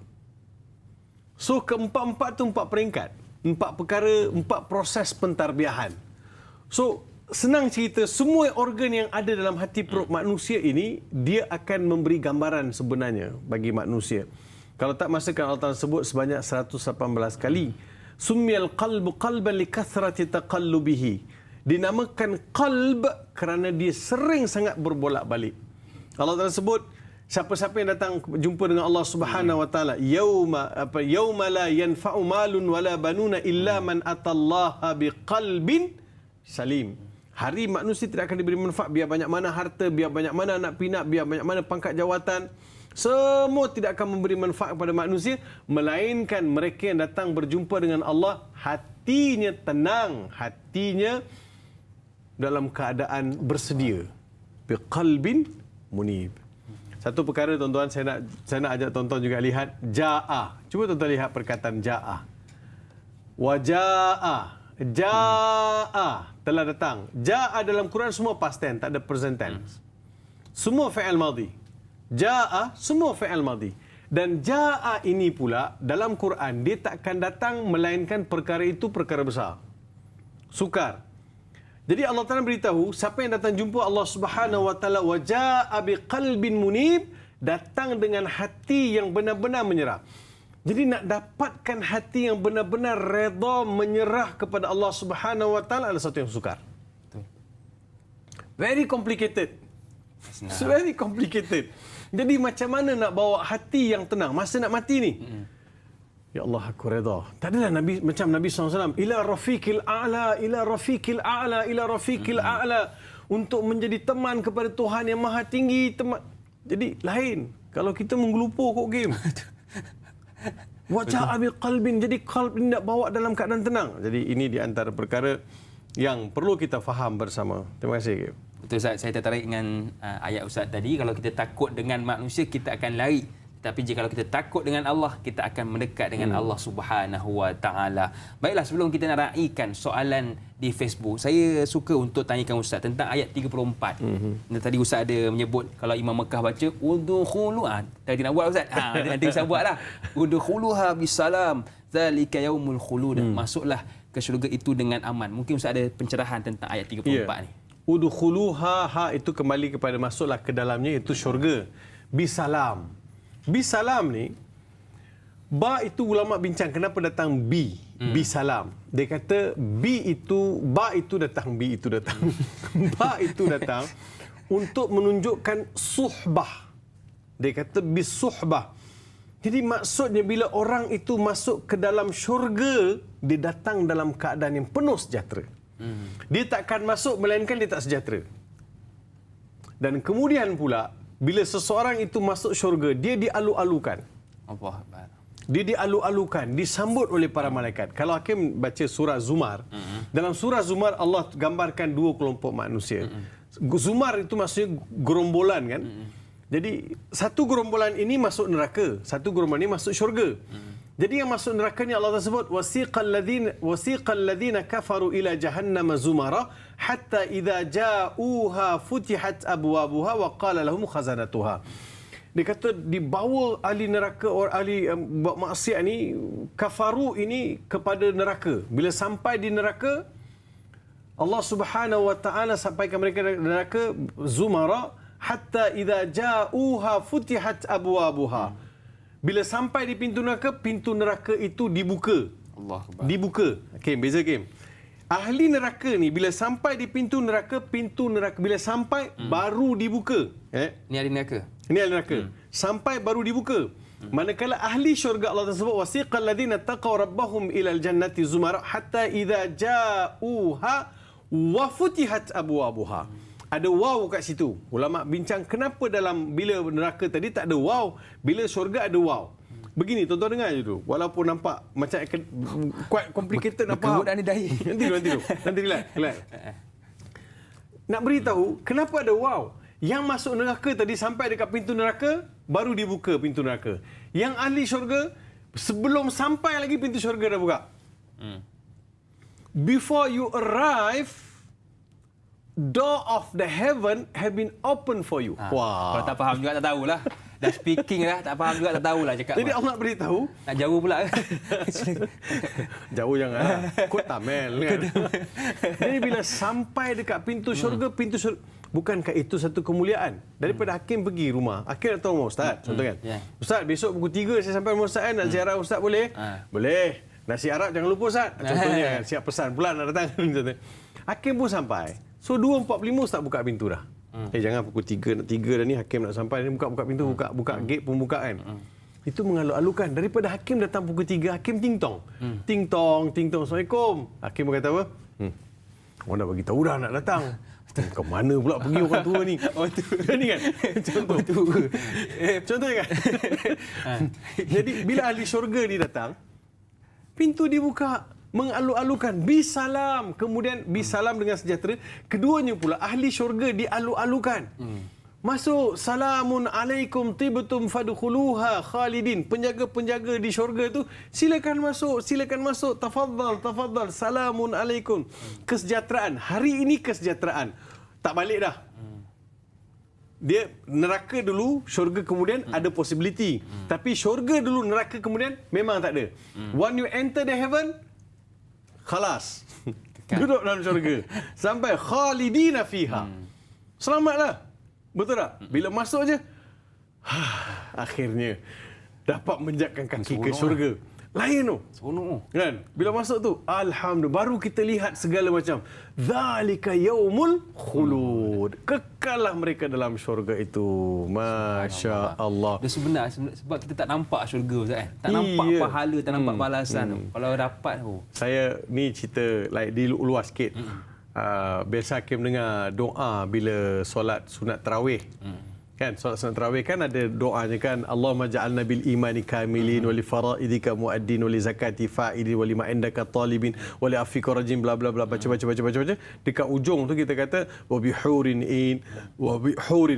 So keempat-empat tu 4 peringkat, 4 perkara, 4 proses pentarbiahan. So senang cerita, semua organ yang ada dalam hati perut manusia ini, dia akan memberi gambaran sebenarnya bagi manusia. Kalau tak masakan Allah Ta'ala sebut sebanyak 118 kali. Summiyal qalbu qalban likathrati taqallubihi. Dinamakan qalb kerana dia sering sangat berbolak-balik. Allah Ta'ala sebut, siapa-siapa yang datang jumpa dengan Allah Subhanahu wa taala, yauma la yanfa'u malun wala banuna illa man atallaha biqalbin salim. Hari manusia tidak akan diberi manfaat, biar banyak mana harta, biar banyak mana anak pinak, biar banyak mana pangkat jawatan, semua tidak akan memberi manfaat kepada manusia melainkan mereka yang datang berjumpa dengan Allah hatinya tenang, hatinya dalam keadaan bersedia. Biqalbin munib. Satu perkara tuan-tuan saya nak ajak tuan-tuan juga lihat jaa. Cuba tuan-tuan lihat perkataan jaa. Wajaa. Jaa telah datang. Jaa dalam Quran semua past tense, tak ada present tense. Semua fi'il madhi. Jaa semua fi'il madhi. Dan jaa ini pula dalam Quran dia takkan datang melainkan perkara itu perkara besar. Sukar. Jadi Allah Taala beritahu siapa yang datang jumpa Allah Subhanahu wa taala wajaa biqalbin munib, datang dengan hati yang benar-benar menyerah. Jadi nak dapatkan hati yang benar-benar redha menyerah kepada Allah Subhanahu wa taala adalah satu yang sukar. Very complicated. It's very complicated. Jadi macam mana nak bawa hati yang tenang masa nak mati ni? Ya Allah, aku redha. Tak adalah Nabi macam Nabi SAW. Ila rafiqil a'la, ila rafiqil a'la, ila rafiqil a'la. Untuk menjadi teman kepada Tuhan yang maha tinggi. Jadi lain. Kalau kita menggelupur kok game. Wajah abi qalbin. Jadi qalb ini nak bawa dalam keadaan tenang. Jadi ini di antara perkara yang perlu kita faham bersama. Terima kasih, Game. Betul Ustaz, saya tertarik dengan ayat Ustaz tadi. Kalau kita takut dengan manusia, kita akan lari. Tapi jika kalau kita takut dengan Allah, kita akan mendekat dengan Allah Subhanahu wa taala. Baiklah, sebelum kita nak raikan soalan di Facebook, saya suka untuk tanyakan Ustaz tentang ayat 34. Tadi Ustaz ada menyebut kalau Imam Mekah baca udkhulu, tadi nak buat Ustaz. Nanti Ustaz buatlah. Udkhuluha bisalam, zalika yaumul khulud. Masuklah ke syurga itu dengan aman. Mungkin Ustaz ada pencerahan tentang ayat 34 ni. Udkhuluha, itu kembali kepada masuklah ke dalamnya, itu syurga. Bisalam. Bisalam ni, ba itu ulama bincang kenapa datang bi, bisalam. Dia kata bi itu, ba itu datang, bi itu datang. Ba itu datang untuk menunjukkan suhbah. Dia kata bisuhbah. Jadi maksudnya bila orang itu masuk ke dalam syurga, dia datang dalam keadaan yang penuh sejahtera. Dia takkan masuk melainkan dia tak sejahtera. Dan kemudian pula bila seseorang itu masuk syurga, dia dialu-alukan. Dia dialu-alukan, disambut oleh para malaikat. Kalau Hakim baca surah Zumar, dalam surah Zumar Allah gambarkan dua kelompok manusia. Zumar itu maksudnya gerombolan kan. Jadi satu gerombolan ini masuk neraka, satu gerombolan ini masuk syurga. Jadi yang masuk neraka ni Allah tersebut wasiqal ladzina kafaru ila jahannam zumara hatta idza ja'uha futihat abwabuha wa qala lahum khazanatuha. Dia kata dibawa ahli neraka orang ahli maksiat ni, kafaru ini kepada neraka. Bila sampai di neraka, Allah Subhanahu wa taala sampaikan mereka di neraka zumara hatta idza ja'uha futihat abwabuha. Bila sampai di pintu neraka itu dibuka. Allah Akbar. Dibuka. Okey, beza Kim. Ahli neraka ni bila sampai di pintu neraka bila sampai baru dibuka. Ni ahli neraka. Ini ahli neraka. Sampai baru dibuka. Manakala ahli syurga Allah tersebut wasiqal ladzina taqaw rabbahum ilal jannati zumara hatta idza ja'uha wa futihat abwabuha. Ada waw kat situ. Ulama bincang kenapa dalam bila neraka tadi tak ada waw, bila syurga ada waw. Begini, tuan-tuan dengar je tu. Walaupun nampak macam quite complicated nak faham. Nanti relax. Nak beritahu kenapa ada waw. Yang masuk neraka tadi sampai dekat pintu neraka, baru dibuka pintu neraka. Yang ahli syurga, sebelum sampai lagi pintu syurga dah buka. Before you arrive, door of the heaven have been open for you. Wah. Kalau tak faham juga tak tahulah. Dah speaking dah, tak faham juga tak tahulah cakap. Jadi Allah beritahu. Nak jauh pula. Jauh jangan. Kod tamel kan. Jadi bila sampai dekat pintu syurga, bukankah itu satu kemuliaan? Daripada Hakim pergi rumah. Hakim nak tahu rumah Ustaz. Contoh kan. Ustaz, besok pukul 3 saya sampai rumah Ustaz nak ziarah Ustaz boleh? Boleh. Nasi Arab jangan lupa Ustaz. Contohnya siap pesan pula nak datang. Hakim pun sampai. So 2.45 Ustaz buka pintu dah. Jangan pukul 3 dah ni Hakim nak sampai ni buka pintu, buka gate pun buka kan. Itu mengalu-alukan. Daripada Hakim datang pukul 3, Hakim ting-tong. Ting-tong. Assalamualaikum. Hakim berkata apa? Orang nak bagi tahu dah nak datang. Ke mana pula pergi orang tua ni? Ni kan? Contoh kan? Jadi bila ahli syurga ni datang, pintu dibuka, mengalu-alukan bisalam, kemudian bisalam dengan sejahtera. Keduanya pula ahli syurga dialu-alukan. masuk, salamun alaikum tibtum fadkhuluha khalidin. Penjaga-penjaga di syurga tu, silakan masuk, tafadhal, salamun alaikum. Kesejahteraan, hari ini kesejahteraan. Tak balik dah. Dia neraka dulu, syurga kemudian ada possibility. Tapi syurga dulu, neraka kemudian memang tak ada. When you enter the heaven, khalas. Duduk dalam syurga. Sampai khalidina fiha. Selamatlah. Betul tak? Bila masuk je, akhirnya dapat menjakkan kaki ke syurga. Lain tu. Seronok. Kan? Bila masuk tu, alhamdulillah, baru kita lihat segala macam. Zalika yaumul khulud. Kekallah mereka dalam syurga itu. Masya Allah. Dia sebenar sebab kita tak nampak syurga, Ustaz kan. Tak nampak pahala, tak nampak balasan tu. Kalau dapat tu. Saya ni cerita di luas sikit. Biasa Hakim dengar doa bila solat sunat tarawih. Kan solat sunat tarawih kan ada doanya kan, Allahumma ja'alna bil imani kamilin wa li faraidika muaddin wa li zakati fa'idin wa li ma indaka talibin wa li afika rajim bla bla bla, baca. Dekat ujung tu kita kata wa bi hurin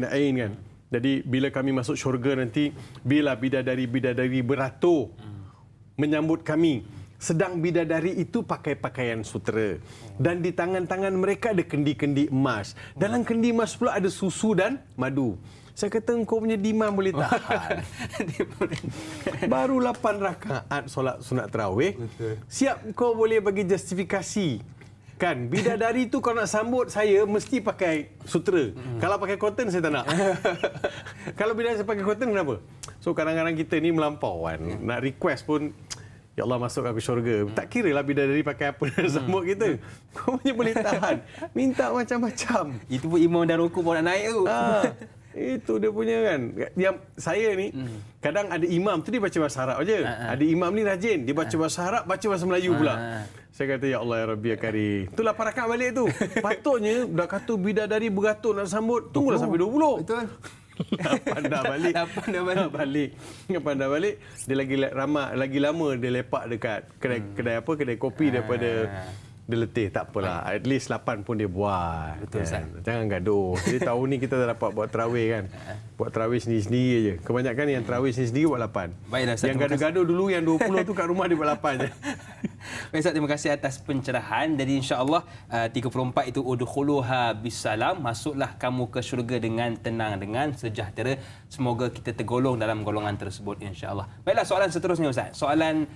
ain kan. Jadi bila kami masuk syurga nanti, bila bidadari beratur menyambut kami. Sedang bidadari itu pakai pakaian sutera. Dan di tangan-tangan mereka ada kendi-kendi emas. Dalam kendi emas pula ada susu dan madu. Saya kata, engkau punya demand boleh tahan. Baru 8 rakaat solat sunat tarawih. Siap kau boleh bagi justifikasi. Kan, bidadari tu kalau nak sambut saya, mesti pakai sutera. Kalau pakai cotton, saya tak nak. Kalau bidadari pakai cotton, kenapa? So, kadang-kadang kita ni melampau kan. Nak request pun, ya Allah, masuk aku syurga. Tak kira lah bidadari pakai apa nak sambut kita. Kau punya boleh tahan. Minta macam-macam. Itu pun imam dan rukuk pun nak naik tu. Itu dia punya kan. Yang saya ni, kadang ada imam tu dia baca bahasa Arab aja. Ada imam ni rajin. Dia baca bahasa Arab, baca bahasa Melayu pula. Saya kata, ya Allah, ya Rabbi, ya Karim. Itulah parakat balik tu. Patutnya, dah kata bidadari beratur nak sambut, tunggulah sampai 20. Betul. 8 dah balik. 8 dah balik. Dia lagi lama dia lepak dekat kedai kopi daripada dia letih. Tak apalah. At least 8 pun dia buat. Betul, kan? Jangan gaduh. Jadi tahun ni kita dah dapat buat tarawih kan. Buat tarawih sendiri-sendiri je. Kebanyakan yang tarawih sendiri buat 8. Baiklah, Ustaz, yang gaduh-gaduh dulu yang 20 tu kat rumah dia buat 8 je. Baik, Ustaz, terima kasih atas pencerahan. Jadi insya-Allah 34 itu udkhuluha bisalam, masuklah kamu ke syurga dengan tenang, dengan sejahtera. Semoga kita tergolong dalam golongan tersebut insya-Allah. Baiklah, soalan seterusnya, Ustaz. Soalan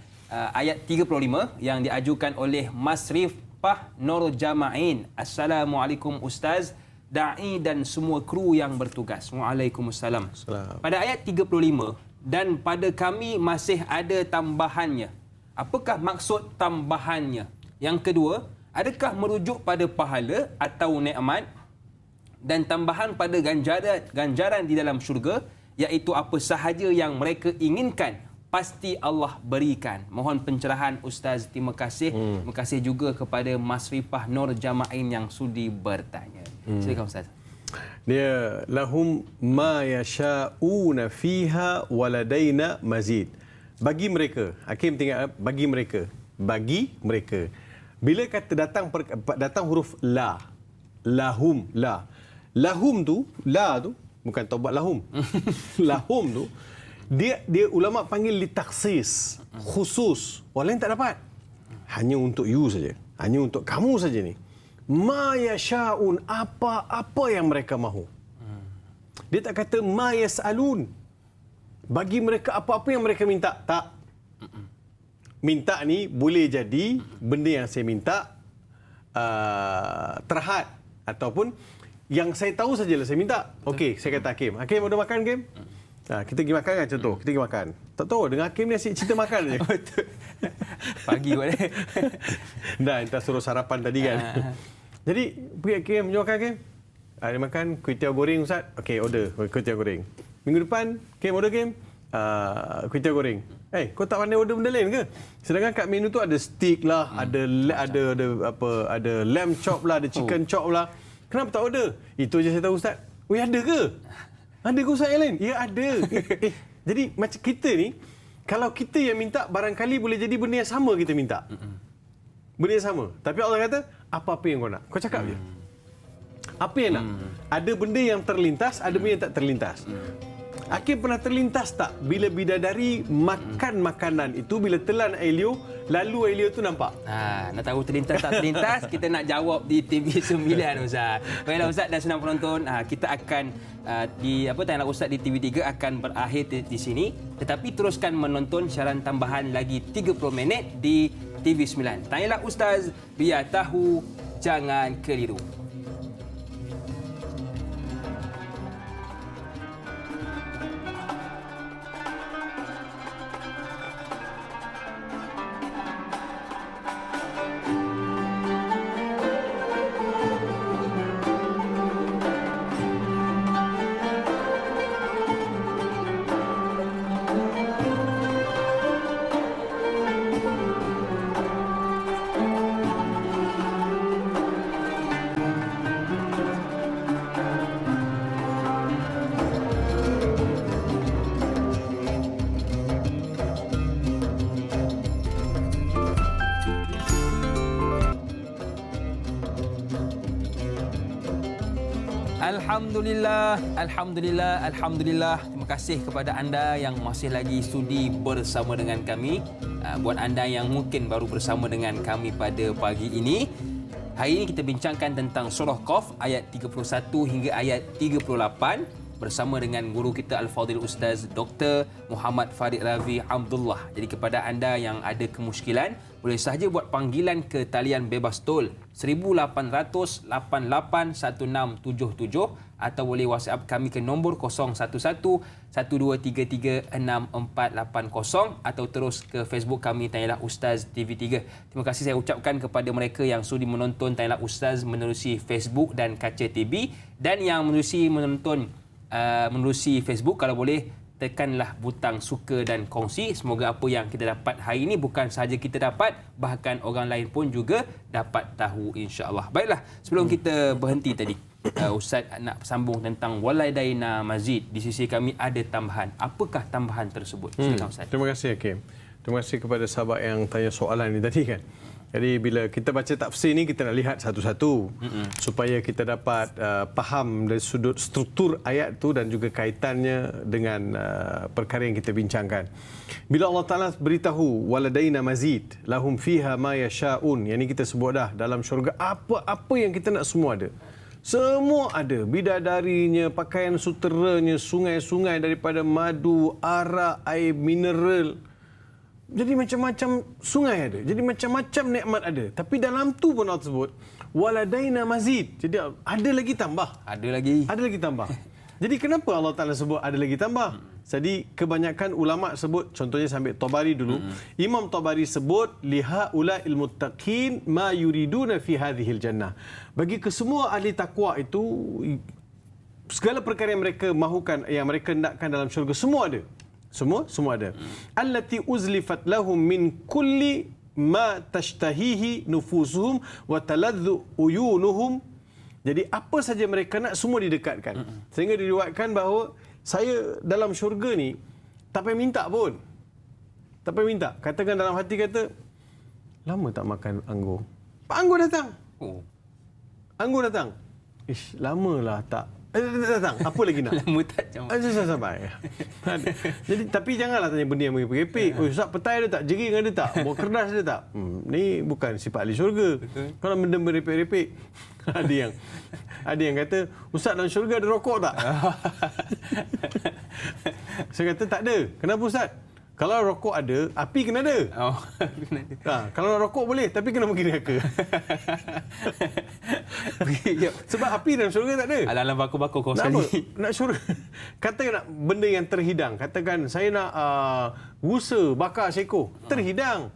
ayat 35 yang diajukan oleh Masrifah Nur Jama'in. Assalamualaikum Ustaz, da'i dan semua kru yang bertugas. Waalaikumsalam. Pada ayat 35, dan pada kami masih ada tambahannya. Apakah maksud tambahannya? Yang kedua, adakah merujuk pada pahala atau nikmat? Dan tambahan pada ganjaran di dalam syurga, iaitu apa sahaja yang mereka inginkan, pasti Allah berikan. Mohon pencerahan Ustaz. Terima kasih. Terima kasih juga kepada Masrifah Nur Jama'in yang sudi bertanya. Silakan Ustaz. Dia lahum ma yasha'una fiha waladaina mazid. Bagi mereka, Hakim tengok, bagi mereka. Bila kata datang huruf la, lahum, la. Lahum tu, la tu bukan taubat lahum. Lahum tu dia ulama panggil litaksis, khusus. Orang lain tak dapat. Hanya untuk you saja. Hanya untuk kamu saja ni. Ma yasha'un, apa yang mereka mahu. Dia tak kata ma yas'alun. Bagi mereka apa-apa yang mereka minta. Tak. Minta ni boleh jadi benda yang saya minta terhad. Ataupun yang saya tahu sajalah saya minta. Okey, saya kata Hakim. Hakim, ada makan, Hakim? Kita pergi makan kan, contoh. Kita pergi makan. Tak tahu, dengan Hakim ni asyik cerita makan je. Pagi buat ni. Dah, entah suruh sarapan tadi kan. Jadi, pergi Hakim, jom makan, Hakim. Ada makan kuih tiaw goreng, Ustaz. Okey, order kuih tiaw goreng. Minggu depan, Kim order Kim, kuih tiaw goreng. Kau tak pandai order benda lain ke? Sedangkan kat menu tu ada steak lah, ada lamb chop lah, ada chicken chop lah. Kenapa tak order? Itu je saya tahu, Ustaz. Oi, ada ke? Ada ke Ustaz yang lain? Ya, ada. Jadi macam kita ni, kalau kita yang minta, barangkali boleh jadi benda yang sama kita minta. Benda yang sama. Tapi Allah kata, apa-apa yang kau nak, kau cakap je. Apa yang nak? Ada benda yang terlintas, ada benda yang tak terlintas. Hakim pernah terlintas tak bila bidadari makan makanan itu, bila telan air liur, lalu air liur tu nampak? Nak tahu terlintas tak terlintas, kita nak jawab di TV9 Ustaz. Baiklah Ustaz dan senang penonton, kita akan Tanya Ustaz di TV3 akan berakhir di sini, tetapi teruskan menonton siaran tambahan lagi 30 minit di TV9. Tanyalah Ustaz, biar tahu, jangan keliru. Alhamdulillah. Terima kasih kepada anda yang masih lagi sudi bersama dengan kami. Buat anda yang mungkin baru bersama dengan kami pada pagi ini, hari ini kita bincangkan tentang surah Qaf ayat 31 hingga ayat 38 bersama dengan guru kita Al-Fadhil Ustaz Dr. Muhammad Farid Ravi Abdullah. Jadi kepada anda yang ada kemusykilan, boleh sahaja buat panggilan ke talian bebas tol 1800 881677 atau boleh WhatsApp kami ke nombor 011 1233 6480 atau terus ke Facebook kami Tanyalah Ustaz TV3. Terima kasih saya ucapkan kepada mereka yang sudi menonton Tanyalah Ustaz menerusi Facebook dan Kaca TV, dan yang menerusi Facebook, kalau boleh tekanlah butang suka dan kongsi. Semoga apa yang kita dapat hari ini bukan sahaja kita dapat, bahkan orang lain pun juga dapat tahu, insya-Allah. Baiklah, sebelum kita berhenti tadi, Ustaz nak sambung tentang waladaina mazid. Di sisi kami ada tambahan. Apakah tambahan tersebut? Silakan Ustaz. Terima kasih Hakim. Terima kasih kepada sahabat yang tanya soalan ini tadi kan. Jadi bila kita baca tafsir ni, kita nak lihat satu-satu supaya kita dapat faham dari sudut struktur ayat tu dan juga kaitannya dengan perkara yang kita bincangkan. Bila Allah Taala beritahu waladaina mazid lahum fiha ma yashaun, yang ni kita sebut dah, dalam syurga apa-apa yang kita nak semua ada. Semua ada, bidadarinya, pakaian suteranya, sungai-sungai daripada madu, arak, air mineral. Jadi macam-macam sungai ada. Jadi macam-macam nikmat ada. Tapi dalam tu pun Allah sebut waladaina mazid. Jadi ada lagi tambah. Ada lagi tambah. Jadi kenapa Allah Taala sebut ada lagi tambah? Jadi kebanyakan ulama sebut, contohnya sambil Tabari dulu. Imam Tabari sebut liha ulail muttaqin ma yuriduna fi hadhil jannah. Bagi kesemua ahli takwa itu, segala perkara yang mereka mahukan, yang mereka nakkan dalam syurga, semua ada. Semua ada. Allati uzlifat lahum min kulli ma tashtahihi nufusuhum wa taladdu uyunuhum. Jadi apa saja mereka nak, semua didekatkan. Sehingga diriwayatkan bahawa saya dalam syurga ni tak payah minta pun. Tak payah minta. Katakan dalam hati kata, lama tak makan anggur. Anggur datang. Anggur datang. Lamalah tak datang. Apa lagi nak? Lama tak jam. Sampai. Jadi tapi janganlah tanya benda yang merepek. Ustaz, petai ada tak? Jering ada tak? Bawa kertas ada tak? Ni bukan sifat ahli syurga. Kalau benda merepek-repek, ada yang kata, Ustaz, dalam syurga ada rokok tak? Saya kata tak ada. Kenapa Ustaz? Kalau rokok ada, api kena ada. Kalau rokok boleh, tapi kena pergi neraka. Sebab api dalam syurga tak ada. Alam bakar-bakar kau sekali. Nak syurga. Kata nak benda yang terhidang. Katakan saya nak rusa bakar seekor. Terhidang.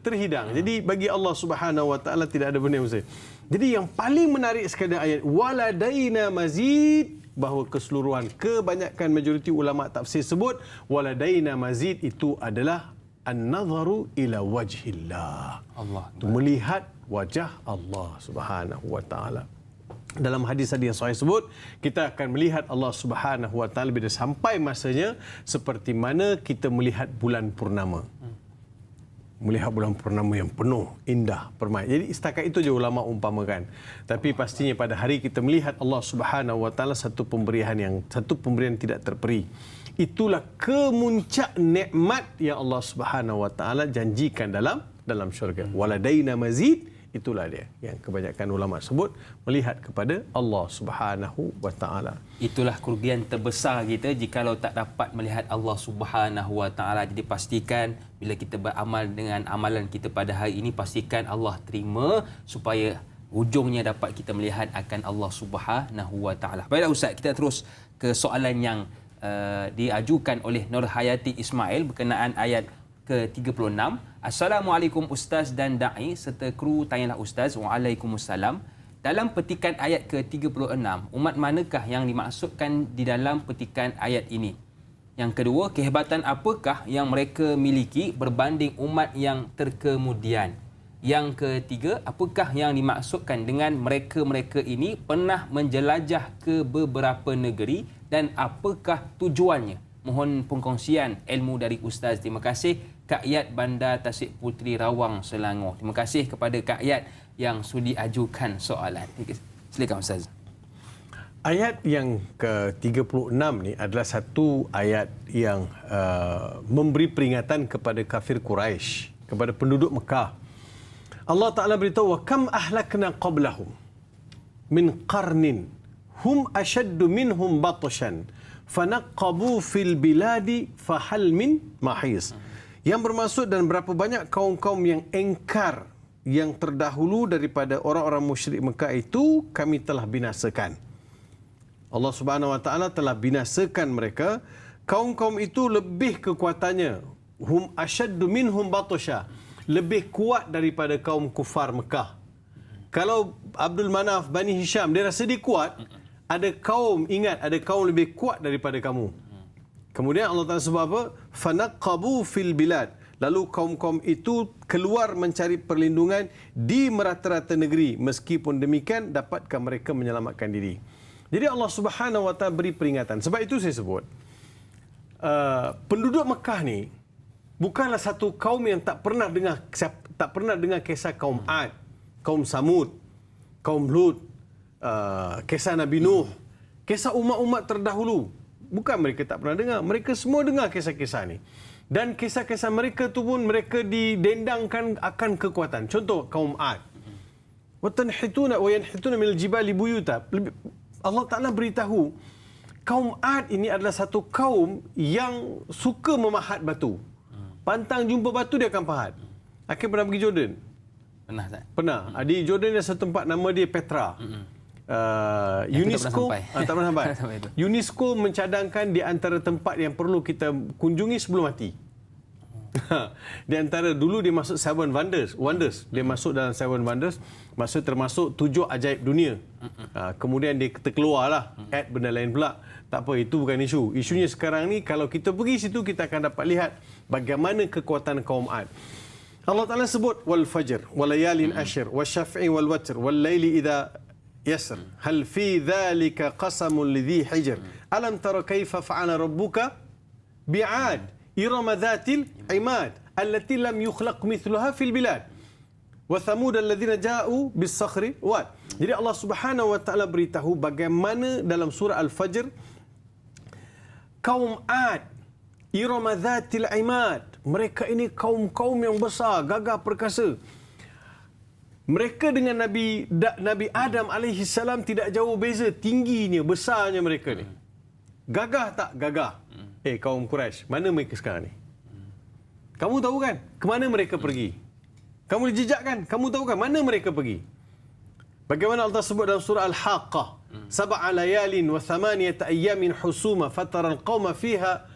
Terhidang. Jadi bagi Allah Subhanahu Wa Taala tidak ada benda yang mustahil. Jadi yang paling menarik sekali ayat waladaina mazid, bahawa keseluruhan, kebanyakan majoriti ulama tafsir sebut waladaina mazid itu adalah an-nazaru ila wajhillah. Allah. Melihat wajah Allah Subhanahu Wa Taala. Dalam hadis-hadis yang sahih sebut, kita akan melihat Allah Subhanahu Wa Taala bila sampai masanya, seperti mana kita melihat bulan purnama. melihat bulan purnama yang penuh, indah, permai. Jadi setakat itu je ulama umpamakan. Tapi pastinya pada hari kita melihat Allah Subhanahu Wa Taala satu pemberian tidak terperi. Itulah kemuncak nikmat yang Allah Subhanahu Wa Taala janjikan dalam syurga. Waladaina mazid. Itulah dia yang kebanyakan ulama sebut melihat kepada Allah Subhanahu Wa Taala. Itulah kerugian terbesar kita jikalau tak dapat melihat Allah Subhanahu Wa Taala. Jadi pastikan bila kita beramal dengan amalan kita pada hari ini, pastikan Allah terima supaya hujungnya dapat kita melihat akan Allah Subhanahu Wa Taala. Baiklah Ustaz, kita terus ke soalan yang diajukan oleh Nur Hayati Ismail berkenaan ayat ke-36. Assalamualaikum Ustaz dan Da'i serta kru Tanyalah Ustaz. Waalaikumsalam. Dalam petikan ayat ke-36, umat manakah yang dimaksudkan di dalam petikan ayat ini? Yang kedua, kehebatan apakah yang mereka miliki berbanding umat yang terkemudian? Yang ketiga, apakah yang dimaksudkan dengan mereka-mereka ini pernah menjelajah ke beberapa negeri dan apakah tujuannya? Mohon pengkongsian ilmu dari Ustaz. Terima kasih. Kak Yat Bandar Tasik Puteri Rawang Selangor. Terima kasih kepada Kak Yat yang sudi ajukan soalan. Silakan Ustaz. Ayat yang ke-36 ni adalah satu ayat yang memberi peringatan kepada kafir Quraisy, kepada penduduk Mekah. Allah Ta'ala beritahu, wa kam ahlakna qablahum min qarnin hum ashaddu minhum batshan fanaqabu fil biladi fahal min mahis. Yang bermaksud, dan berapa banyak kaum-kaum yang engkar yang terdahulu daripada orang-orang musyrik Mekah itu kami telah binasakan. Allah Subhanahu Wa Taala telah binasakan mereka. Kaum-kaum itu lebih kekuatannya, hum ashaddu minhum batsha, lebih kuat daripada kaum kufar Mekah. Kalau Abdul Manaf, Bani Hisham, dia rasa dia kuat, ada kaum, ingat, ada kaum lebih kuat daripada kamu. Kemudian Allah Ta'ala sebut apa? Fanaqabu fil bilad. Lalu kaum-kaum itu keluar mencari perlindungan di merata-rata negeri. Meskipun demikian, dapatkah mereka menyelamatkan diri? Jadi Allah Subhanahu Wa Ta'ala beri peringatan. Sebab itu saya sebut, penduduk Mekah ni bukanlah satu kaum yang tak pernah dengar kisah kaum Ad, kaum Samud, kaum Lut, kisah Nabi Nuh, kisah umat-umat terdahulu. Bukan mereka tak pernah dengar. Mereka semua dengar kisah-kisah ni. Dan kisah-kisah mereka tu pun mereka didendangkan akan kekuatan. Contoh kaum Ad. Wa tanhituna wa yanhituna minal jibali buyuta. Allah Ta'ala beritahu kaum Ad ini adalah satu kaum yang suka memahat batu. Pantang jumpa batu dia akan pahat. Akhir pernah pergi Jordan? Pernah tak? Pernah. Di Jordan ada satu tempat nama dia Petra. UNESCO tak pernah sampai. UNESCO mencadangkan di antara tempat yang perlu kita kunjungi sebelum mati. Di antara dulu dia masuk Seven Wonders. Dia masuk dalam Seven Wonders, termasuk 7 ajaib dunia. Kemudian dia terkeluarlah add benda lain pula. Tak apa, itu bukan isu. Isunya sekarang ni kalau kita pergi situ kita akan dapat lihat bagaimana kekuatan kaum Ad. Allah Taala sebut wal fajr wal layalin ashr wasyaf'i wal watr wal laili idza yasr hal fi dhalika qasamun lidhi hijr alam tara kaifa fa'ala rabbuka bi'ad irama dhatil imad allati lam yukhlaq mithluha fil bilad wa thamud alladhina ja'u bis sakhri wat. Jadi Allah Subhanahu Wa Taala beritahu bagaimana dalam surah Al-Fajr kaum Ad, irama dhatil imad, mereka ini kaum-kaum yang besar, gagah perkasa. Mereka dengan Nabi Adam alaihi salam tidak jauh beza tingginya, besarnya mereka ni. Gagah tak? Gagah. Kaum Quraisy, mana mereka sekarang ni? Kamu tahu kan ke mana mereka pergi? Kamu dijejak kan? Kamu tahu kan mana mereka pergi? Bagaimana Allah sebut dalam surah Al-Haqqah, sab'a layalin wa thamaniyata ayyamin husuma fatara al-qauma fiha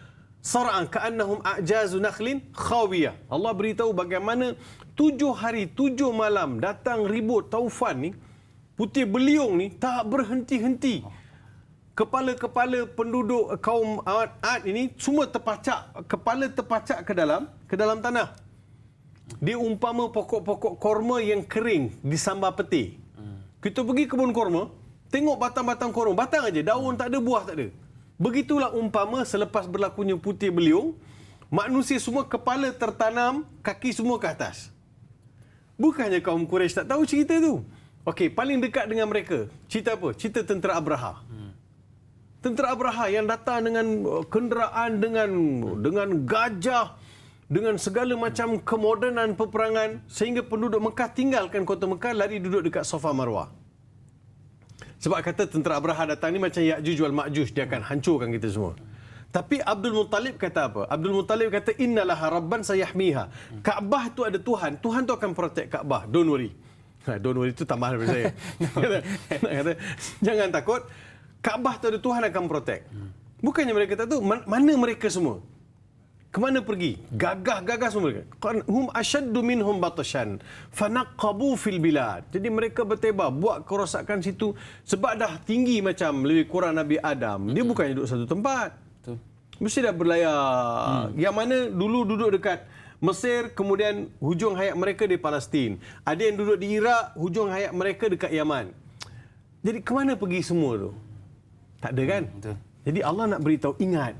sar'an ka'annahum a'jazu nakhlin khawiyah. Allah beritahu bagaimana 7 hari 7 malam datang ribut taufan ni, putih beliung ni tak berhenti-henti. Kepala-kepala penduduk kaum Ad ini semua terpacak, kepala terpacak ke dalam tanah. Dia umpama pokok-pokok korma yang kering disambar peti. Kita pergi kebun korma, tengok batang-batang korma, batang aja, daun tak ada, buah tak ada. Begitulah umpama selepas berlakunya putih beliung, manusia semua kepala tertanam, kaki semua ke atas. Bukannya kaum Quraisy tak tahu cerita tu. Okey, paling dekat dengan mereka. Cerita apa? Cerita tentera Abraha. Tentera Abraha yang datang dengan kenderaan, dengan gajah, dengan segala macam kemodenan peperangan, sehingga penduduk Mekah tinggalkan kota Mekah, lari duduk dekat Safa Marwah. Sebab kata tentera Abraha datang ni macam Ya'juj wal Ma'juj, dia akan hancurkan kita semua. Tapi Abdul Muttalib kata apa? Abdul Muttalib kata, innallaha rabban sayahmiha. Kaabah tu ada Tuhan. Tuhan tu akan protect Kaabah. Don't worry. Don't worry tu tambahan daripada saya. kata, jangan takut. Kaabah tu ada Tuhan akan protect. Bukannya mereka tak tahu. Mana mereka semua? Kemana pergi? Gagah semua mereka. Hum ashaddu minhum batashan. Fanaqabu fil bilad. Jadi mereka bertebar. Buat kerosakan situ. Sebab dah tinggi macam lebih kurang Nabi Adam. Dia bukannya duduk satu tempat. Mesti dah berlayar. Yang mana dulu duduk dekat Mesir, kemudian hujung hayat mereka di Palestin. Ada yang duduk di Iraq, hujung hayat mereka dekat Yaman. Jadi ke mana pergi semua tu? Tak ada kan? Betul. Jadi Allah nak beritahu, ingat.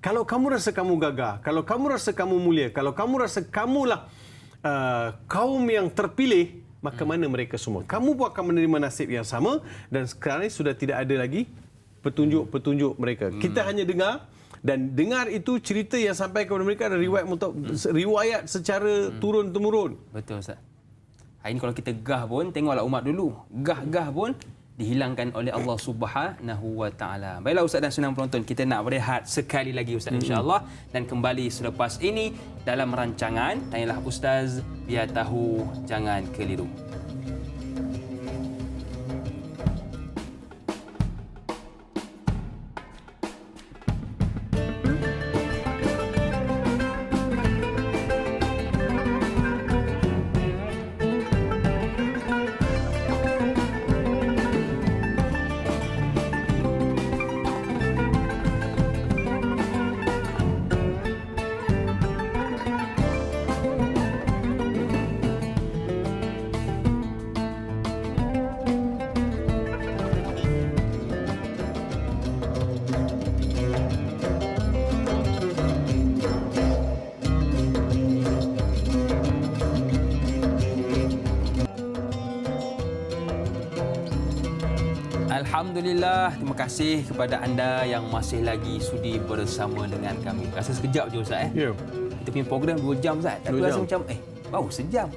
Kalau kamu rasa kamu gagah, kalau kamu rasa kamu mulia, kalau kamu rasa kamulah kaum yang terpilih, maka mana mereka semua? Kamu pun akan menerima nasib yang sama, dan sekarang ini sudah tidak ada lagi petunjuk-petunjuk mereka. Kita hanya dengar, dan dengar itu cerita yang sampai kepada mereka ada riwayat secara turun-temurun. Betul, Ustaz. Hari ini kalau kita gah pun, tengoklah umat dulu. Gah pun dihilangkan oleh Allah Subhanahu wa taala. Baiklah Ustaz dan senang penonton, kita nak berehat sekali lagi Ustaz insya-Allah, dan kembali selepas ini dalam rancangan Tanyalah Ustaz, biar tahu jangan keliru. Alhamdulillah, terima kasih kepada anda yang masih lagi sudi bersama dengan kami. Rasa sekejap je Ustaz Ya. Kita punya program 2 jam Ustaz. Tapi 2 rasa jam. macam baru sejam.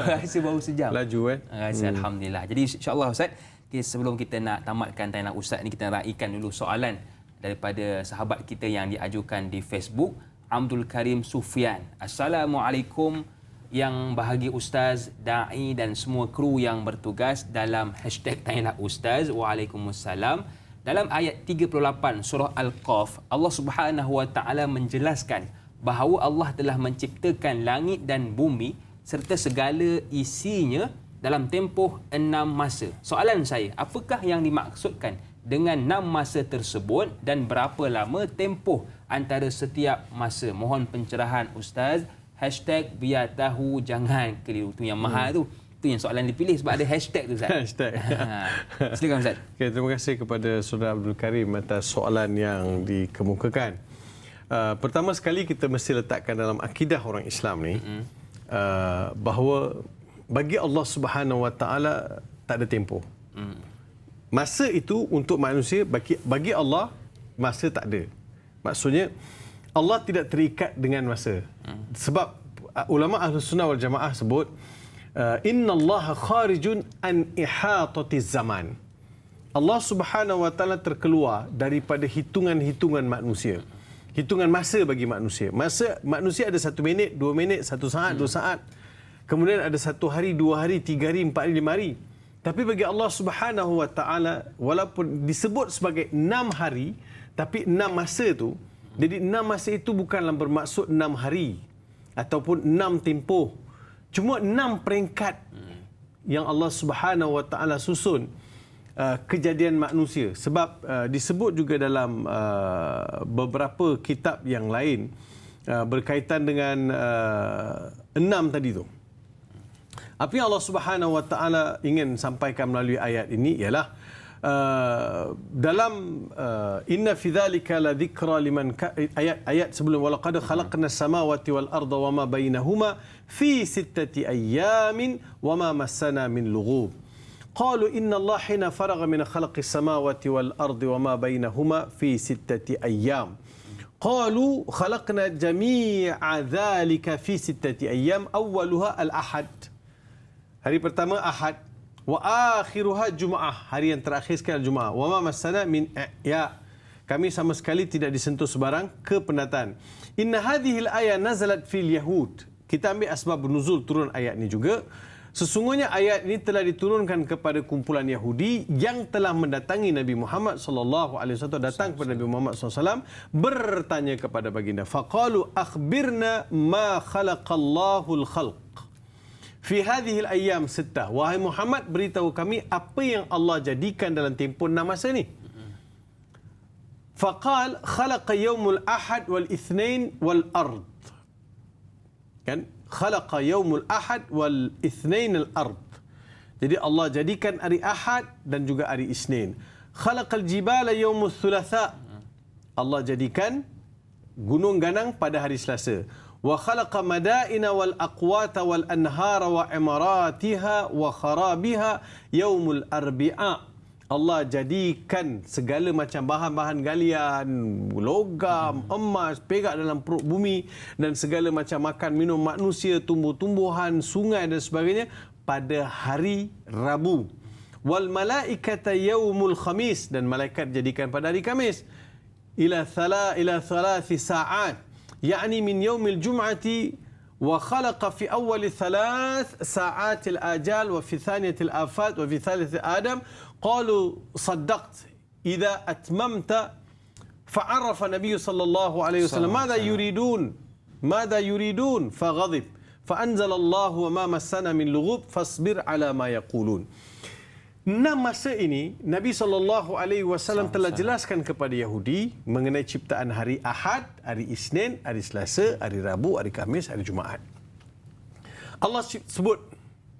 Rasa baru sejam. Laju Rasa Alhamdulillah. Jadi insya-Allah Ustaz, sebelum kita nak tamatkan Tanyalah Ustaz ni, kita raikan dulu soalan daripada sahabat kita yang diajukan di Facebook, Abdul Karim Sufian. Assalamualaikum yang bahagia Ustaz, da'i dan semua kru yang bertugas dalam hashtag Tanyalah Ustaz. Waalaikumsalam. Dalam ayat 38 surah Al-Qaf, Allah Subhanahu wa taala menjelaskan bahawa Allah telah menciptakan langit dan bumi serta segala isinya dalam tempoh 6 masa. Soalan saya, apakah yang dimaksudkan dengan 6 masa tersebut dan berapa lama tempoh antara setiap masa? Mohon pencerahan Ustaz. Hashtag biar tahu jangan keliru. Itu yang mahal tu. Itu yang soalan dipilih sebab ada hashtag tu Ustaz. Hashtag. Silakan Ustaz. Okay, terima kasih kepada Saudara Abdul Karim atas soalan yang dikemukakan. Pertama sekali kita mesti letakkan dalam akidah orang Islam ni bahawa bagi Allah Subhanahu wa taala tak ada tempoh. Masa itu untuk manusia, bagi Allah masa tak ada. Maksudnya Allah tidak terikat dengan masa. Sebab ulama Ahlus Sunnah wal Jamaah sebut innallaha kharijun an ihatatiz zaman. Allah Subhanahu wa taala terkeluar daripada hitungan-hitungan manusia. Hitungan masa bagi manusia. Masa manusia ada 1 minit, 2 minit, 1 saat, 2 saat. Kemudian ada 1 hari, 2 hari, 3 hari, 4 hari, 5 hari. Tapi bagi Allah Subhanahu wa taala, walaupun disebut sebagai 6 hari, tapi 6 masa tu, jadi 6 masa itu bukanlah bermaksud 6 hari ataupun 6 tempoh. Cuma 6 peringkat yang Allah Subhanahu wa taala susun kejadian manusia. Sebab disebut juga dalam beberapa kitab yang lain berkaitan dengan 6 tadi tu. Apa yang Allah Subhanahu wa taala ingin sampaikan melalui ayat ini ialah dalam inna fi dzalika la dzikra liman ayat sebelum walaqad khalaqnas samawati wal arda wama bainahuma fi sittati ayyamin wama massana min lughub. Qalu inna Allah hina faragha min khalaqis samawati wal ardi wama bainahuma fi sittati ayyam. Qalu khalaqna jami'a dzalika fi sittati ayyam awwaluha al-ahad. Hari pertama Ahad. Wa akhiruha Jumaah, hari yang terakhir sekali Jumaah. Wa ma massana min ya. Kami sama sekali tidak disentuh sebarang kepenatan. Inna hadhil ayat nazalat fil yahud. Kita ambil asbab nuzul turun ayat ini juga. Sesungguhnya ayat ini telah diturunkan kepada kumpulan Yahudi yang telah mendatangi Nabi Muhammad sallallahu alaihi wasallam, datang kepada Nabi Muhammad SAW bertanya kepada baginda. Faqalu akhbirna ma khalaqallahu al-khalq fi hadhihi al-ayyam sittah. Wahai Muhammad, beritahu kami apa yang Allah jadikan dalam tempoh 6 masa ni. Faqal khalaqa yawmul ahad wal ithnain wal ard. Kan? Khalaqa yawmul ahad wal ithnain al ard. Jadi Allah jadikan hari Ahad dan juga hari Isnin. Khalaqal jibala yawmul thulatha. Allah jadikan gunung ganang pada hari Selasa. Wa khalaqa madaina wal aqwata wal anhara wa imaratiha wa kharabiha yaumul arbi'a. Allah jadikan segala macam bahan-bahan galian, logam, emas, perak dalam perut bumi dan segala macam makan minum manusia, tumbuh-tumbuhan, sungai dan sebagainya pada hari Rabu. Wal malaikata yaumul khamis, dan malaikat jadikan pada hari Khamis. Ila thalathi sa'at. يعني من يوم الجمعة وخلق في أول 3 ساعات الآجال وفي ثانية الآفات وفي ثالث آدم. قالوا صدقت إذا أتممت. فعرف النبي صلى الله عليه وسلم ماذا يريدون فغضب فأنزل الله وما مسنا من لغوب فاصبر على ما يقولون. 6 masa ini Nabi SAW telah jelaskan kepada Yahudi mengenai ciptaan hari Ahad, hari Isnin, hari Selasa, hari Rabu, hari Khamis, hari Jumaat. Allah sebut,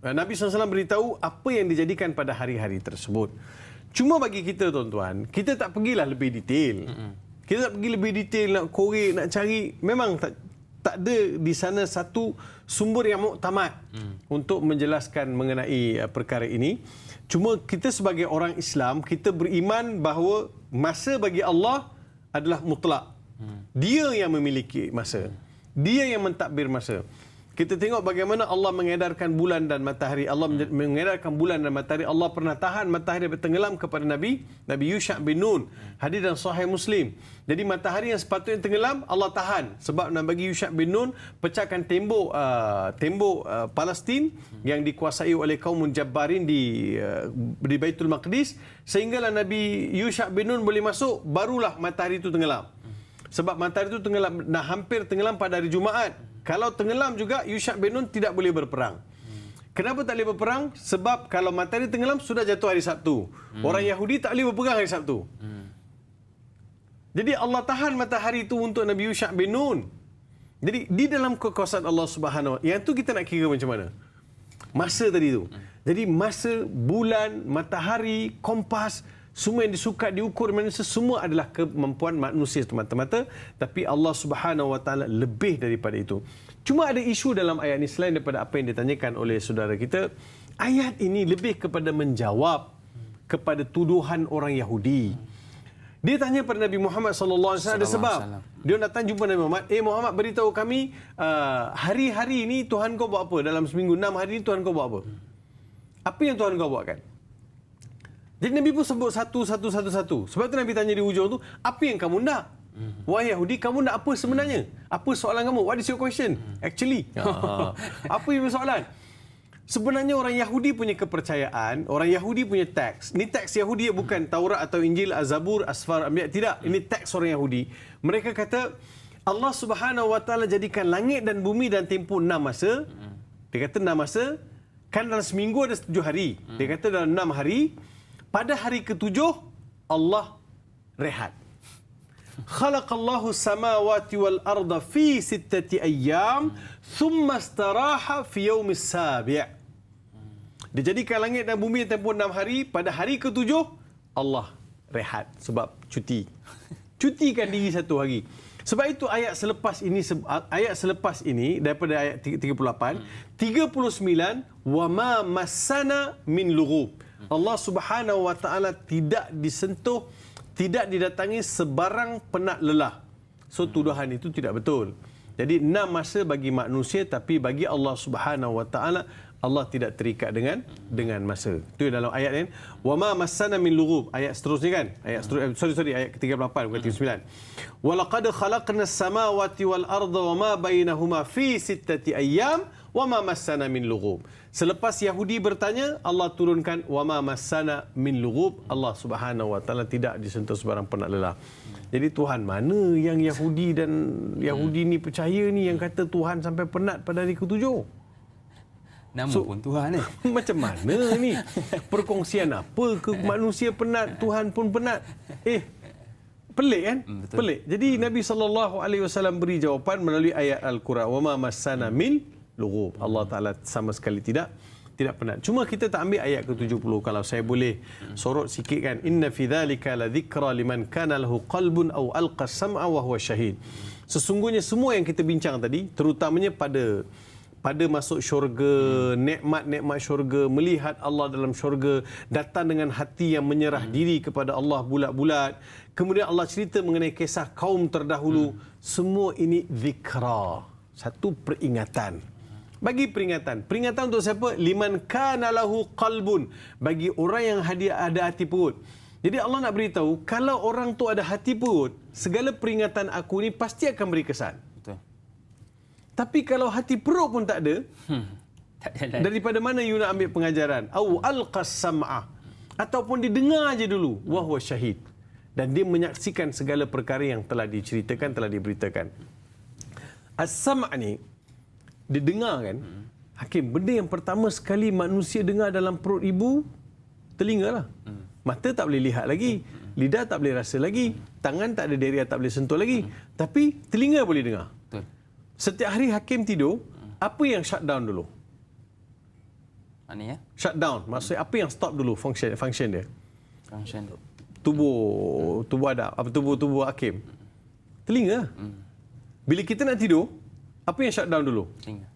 Nabi SAW beritahu apa yang dijadikan pada hari-hari tersebut. Cuma bagi kita tuan-tuan, kita tak pergilah lebih detail. Kita tak pergi lebih detail, nak korek, nak cari. Memang tak ada di sana satu sumber yang muktamad untuk menjelaskan mengenai perkara ini. Cuma kita sebagai orang Islam, kita beriman bahawa masa bagi Allah adalah mutlak. Dia yang memiliki masa. Dia yang mentadbir masa. Kita tengok bagaimana Allah mengedarkan bulan dan matahari. Allah mengedarkan bulan dan matahari. Allah pernah tahan matahari bertenggelam kepada Nabi Yusha' bin Nun. Hadis dan Sahih Muslim. Jadi matahari yang sepatutnya tenggelam, Allah tahan. Sebab nak bagi Yusha' bin Nun pecahkan tembok Palestin yang dikuasai oleh kaum Jabbarin di Baitul Maqdis. Sehinggalah Nabi Yusha' bin Nun boleh masuk, barulah matahari itu tenggelam. Sebab matahari itu tenggelam, dah hampir tenggelam pada hari Jumaat. Kalau tenggelam juga, Yusha' bin Nun tidak boleh berperang. Kenapa tak boleh berperang? Sebab kalau matahari tenggelam, sudah jatuh hari Sabtu. Orang Yahudi tak boleh berperang hari Sabtu. Jadi Allah tahan matahari itu untuk Nabi Yusha' bin Nun. Jadi di dalam kekuasaan Allah Subhanahu Wa Taala, yang tu kita nak kira macam mana? Masa tadi tu. Jadi masa, bulan, matahari, kompas, semua yang disukat, diukur manusia, semua adalah kemampuan manusia semata-mata. Tapi Allah Subhanahu Wa Taala lebih daripada itu. Cuma ada isu dalam ayat ini selain daripada apa yang ditanyakan oleh saudara kita. Ayat ini lebih kepada menjawab kepada tuduhan orang Yahudi. Dia tanya pada Nabi Muhammad SAW ada sebab. Dia datang jumpa Nabi Muhammad. Muhammad, beritahu kami hari-hari ini Tuhan kau buat apa? Dalam seminggu 6 hari ini Tuhan kau buat apa? Apa yang Tuhan kau buatkan? Jadi Nabi pun sebut satu. Sebab tu Nabi tanya di hujung tu, apa yang kamu nak? Wahai Yahudi, kamu nak apa sebenarnya? Apa soalan kamu? What is your question? Actually. Apa yang soalan? Sebenarnya orang Yahudi punya kepercayaan, orang Yahudi punya teks. Ini teks Yahudi, bukan Taurat atau Injil, Az-Zabur, Asfar, Anbiya. Tidak, ini teks orang Yahudi. Mereka kata, Allah Subhanahu Wa Taala jadikan langit dan bumi dan tempoh 6 masa. Dia kata 6 masa, kan dalam seminggu ada 7 hari. Dia kata dalam 6 hari, pada hari ke-7, Allah rehat. Khalaqallahu samawati wal arda fi 6 ayyam, thumma istaraha fi yawmis sabi'. Dia jadikan langit dan bumi tempoh 6 hari. Pada hari ke-7, Allah rehat sebab cuti. Cutikan diri satu hari. Sebab itu ayat selepas ini daripada ayat 38, 39 wa ma massana min lughub. Allah Subhanahu wa taala tidak disentuh, tidak didatangi sebarang penat lelah. So tuduhan itu tidak betul. Jadi 6 masa bagi manusia, tapi bagi Allah Subhanahu wa taala Allah tidak terikat dengan masa. Itu dalam ayat ni. Wa ma massana min lughub. Ayat seterusnya kan? Ayat ayat ke-38 bukan 39. Wa laqad khalaqna as-samawati wal arda wa ma bainahuma fi 6 ayyam wa ma massana min lughub. Selepas Yahudi bertanya, Allah turunkan wa ma massana min lughub. Allah Subhanahu wa taala tidak disentuh sebarang penat lelah. Jadi Tuhan mana yang Yahudi ni percaya ni yang kata Tuhan sampai penat pada hari ke-7? Nama pun Tuhan ni. Macam mana ni? Perkongsian apa ke manusia penat, Tuhan pun penat? Pelik kan? Betul. Pelik. Jadi Nabi SAW beri jawapan melalui ayat Al-Quran. Wa ma massana min lughub. Allah Ta'ala sama sekali tidak penat. Cuma kita tak ambil ayat ke-70. Kalau saya boleh sorot sikit kan. Inna fi dhalika la dhikra liman kana lahu qalbun aw alqa sam'a wa huwa syahid. Sesungguhnya semua yang kita bincang tadi, terutamanya pada masuk syurga, nikmat-nikmat syurga, melihat Allah dalam syurga, datang dengan hati yang menyerah diri kepada Allah bulat-bulat. Kemudian Allah cerita mengenai kisah kaum terdahulu. Semua ini zikra. Satu peringatan. Bagi peringatan. Peringatan untuk siapa? Liman kana lahu qalbun. Bagi orang yang ada hati perut. Jadi Allah nak beritahu, kalau orang tu ada hati perut, segala peringatan aku ni pasti akan beri kesan. Tapi kalau hati perut pun tak ada, tak jalan. Daripada mana you nak ambil pengajaran? Au alqas sam'ah. Ataupun dia dengar aja dulu, wa huwa syahid. Dan dia menyaksikan segala perkara yang telah diceritakan, telah diberitakan. As-sam' ni dia dengar kan? Hakim, benda yang pertama sekali manusia dengar dalam perut ibu, telinga lah. Mata tak boleh lihat lagi, lidah tak boleh rasa lagi, tangan tak ada deria, tak boleh sentuh lagi. Tapi telinga boleh dengar. Betul. Setiap hari Hakim tidur, apa yang shut down dulu? Mana ya? Shut down. Maksudnya apa yang stop dulu function dia? Function. Tubuh ada, apa tubuh Hakim? Telinga. Bila kita nak tidur, apa yang shut down dulu?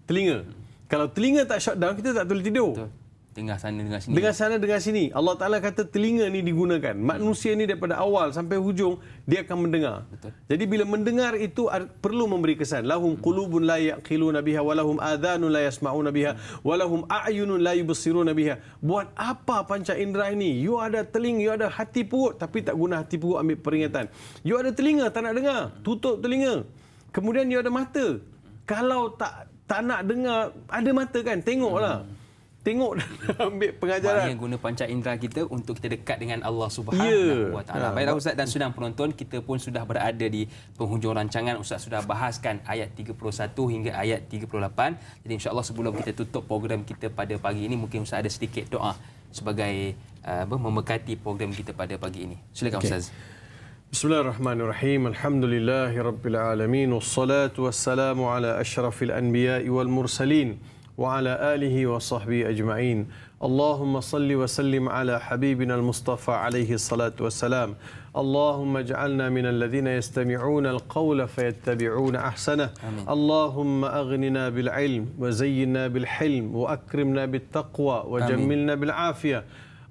Telinga. Kalau telinga tak shut down, kita tak boleh tidur. Betul. Dengar sana, dengar sini. Dengar sana, dengar sini. Allah Ta'ala kata telinga ni digunakan. Manusia ni daripada awal sampai hujung, dia akan mendengar. Betul. Jadi bila mendengar itu perlu memberi kesan. Lahum qulubun la yaqiluna biha, walahum adhanun la yasma'una biha, walahum a'yunun la yubsiruna biha. Buat apa panca indera ini? You ada telinga, you ada hati perut, tapi tak guna hati perut ambil peringatan. You ada telinga, tak nak dengar. Tutup telinga. Kemudian you ada mata. Kalau tak nak dengar, ada mata kan? Tengoklah. Tengok dan ambil pengajaran. Maknanya guna panca indera kita untuk kita dekat dengan Allah Subhanahu Wa Taala. Baiklah Ustaz dan sedang penonton, kita pun sudah berada di penghujung rancangan. Ustaz sudah bahaskan ayat 31 hingga ayat 38. Jadi insya-Allah sebelum kita tutup program kita pada pagi ini, mungkin Ustaz ada sedikit doa sebagai memberkati program kita pada pagi ini. Silakan Ustaz. Bismillahirrahmanirrahim. Alhamdulillahirabbil alamin wassalatu wassalamu ala asyrafil anbiya'i wal mursalin وعلى آله وصحبه أجمعين. اللهم صل وسلم على حبيبنا المصطفى عليه الصلاة والسلام. اللهم اجعلنا من الذين يستمعون القول فيتبعون أحسنه. اللهم أغننا بالعلم وزينا بالحلم وأكرمنا بالتقوى وجملنا بالعافية.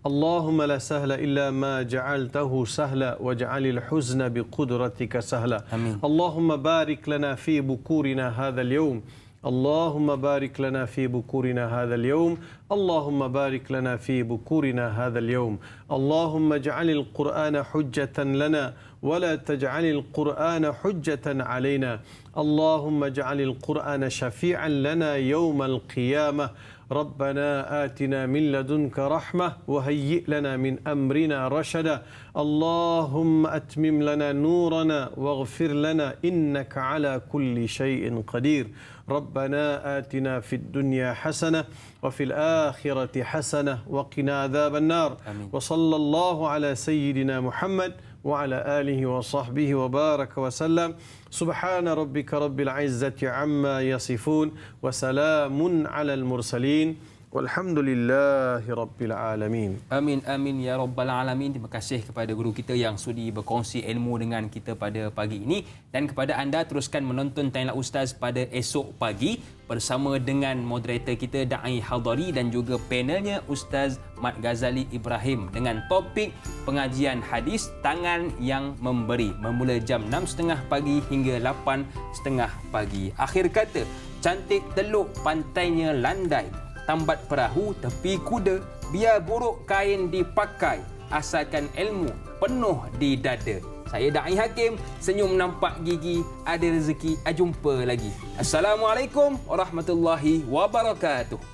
اللهم لا سهل إلا ما جعلته سهلا واجعل الحزن بقدرتك سهلا. اللهم بارك لنا في بكورنا هذا اليوم. اللهم بارك لنا في بكورنا هذا اليوم. اللهم بارك لنا في بكورنا هذا اليوم. اللهم اجعل القرآن حجة لنا ولا تجعل القرآن حجة علينا. اللهم اجعل القرآن شفيعا لنا يوم القيامة. ربنا آتنا من لدنك رحمة وهيئ لنا من أمرنا رشدا. اللهم أتمم لنا نورنا واغفر لنا إنك على كل شيء قدير. ربنا آتنا في الدنيا حسنة وفي الآخرة حسنة وقنا عذاب النار. وصلى الله على سيدنا محمد وعلى آله وصحبه وبارك وسلم. سبحان ربك رب العزة عما يصفون وسلام على المرسلين Walhamdulillahi Rabbil Alamin. Amin, amin ya rabbal alamin. Terima kasih kepada guru kita yang sudi berkongsi ilmu dengan kita pada pagi ini. Dan kepada anda, teruskan menonton Tanyalah Ustaz pada esok pagi bersama dengan moderator kita Da'i Hadari dan juga panelnya Ustaz Mat Ghazali Ibrahim dengan topik pengajian hadis Tangan yang Memberi, bermula jam 6.30 pagi hingga 8.30 pagi. Akhir kata, cantik teluk pantainya landai, tambat perahu tepi kuda, biar buruk kain dipakai, asalkan ilmu penuh di dada. Saya Da'i Hakim, senyum nampak gigi, ada rezeki, jumpa lagi. Assalamualaikum warahmatullahi wabarakatuh.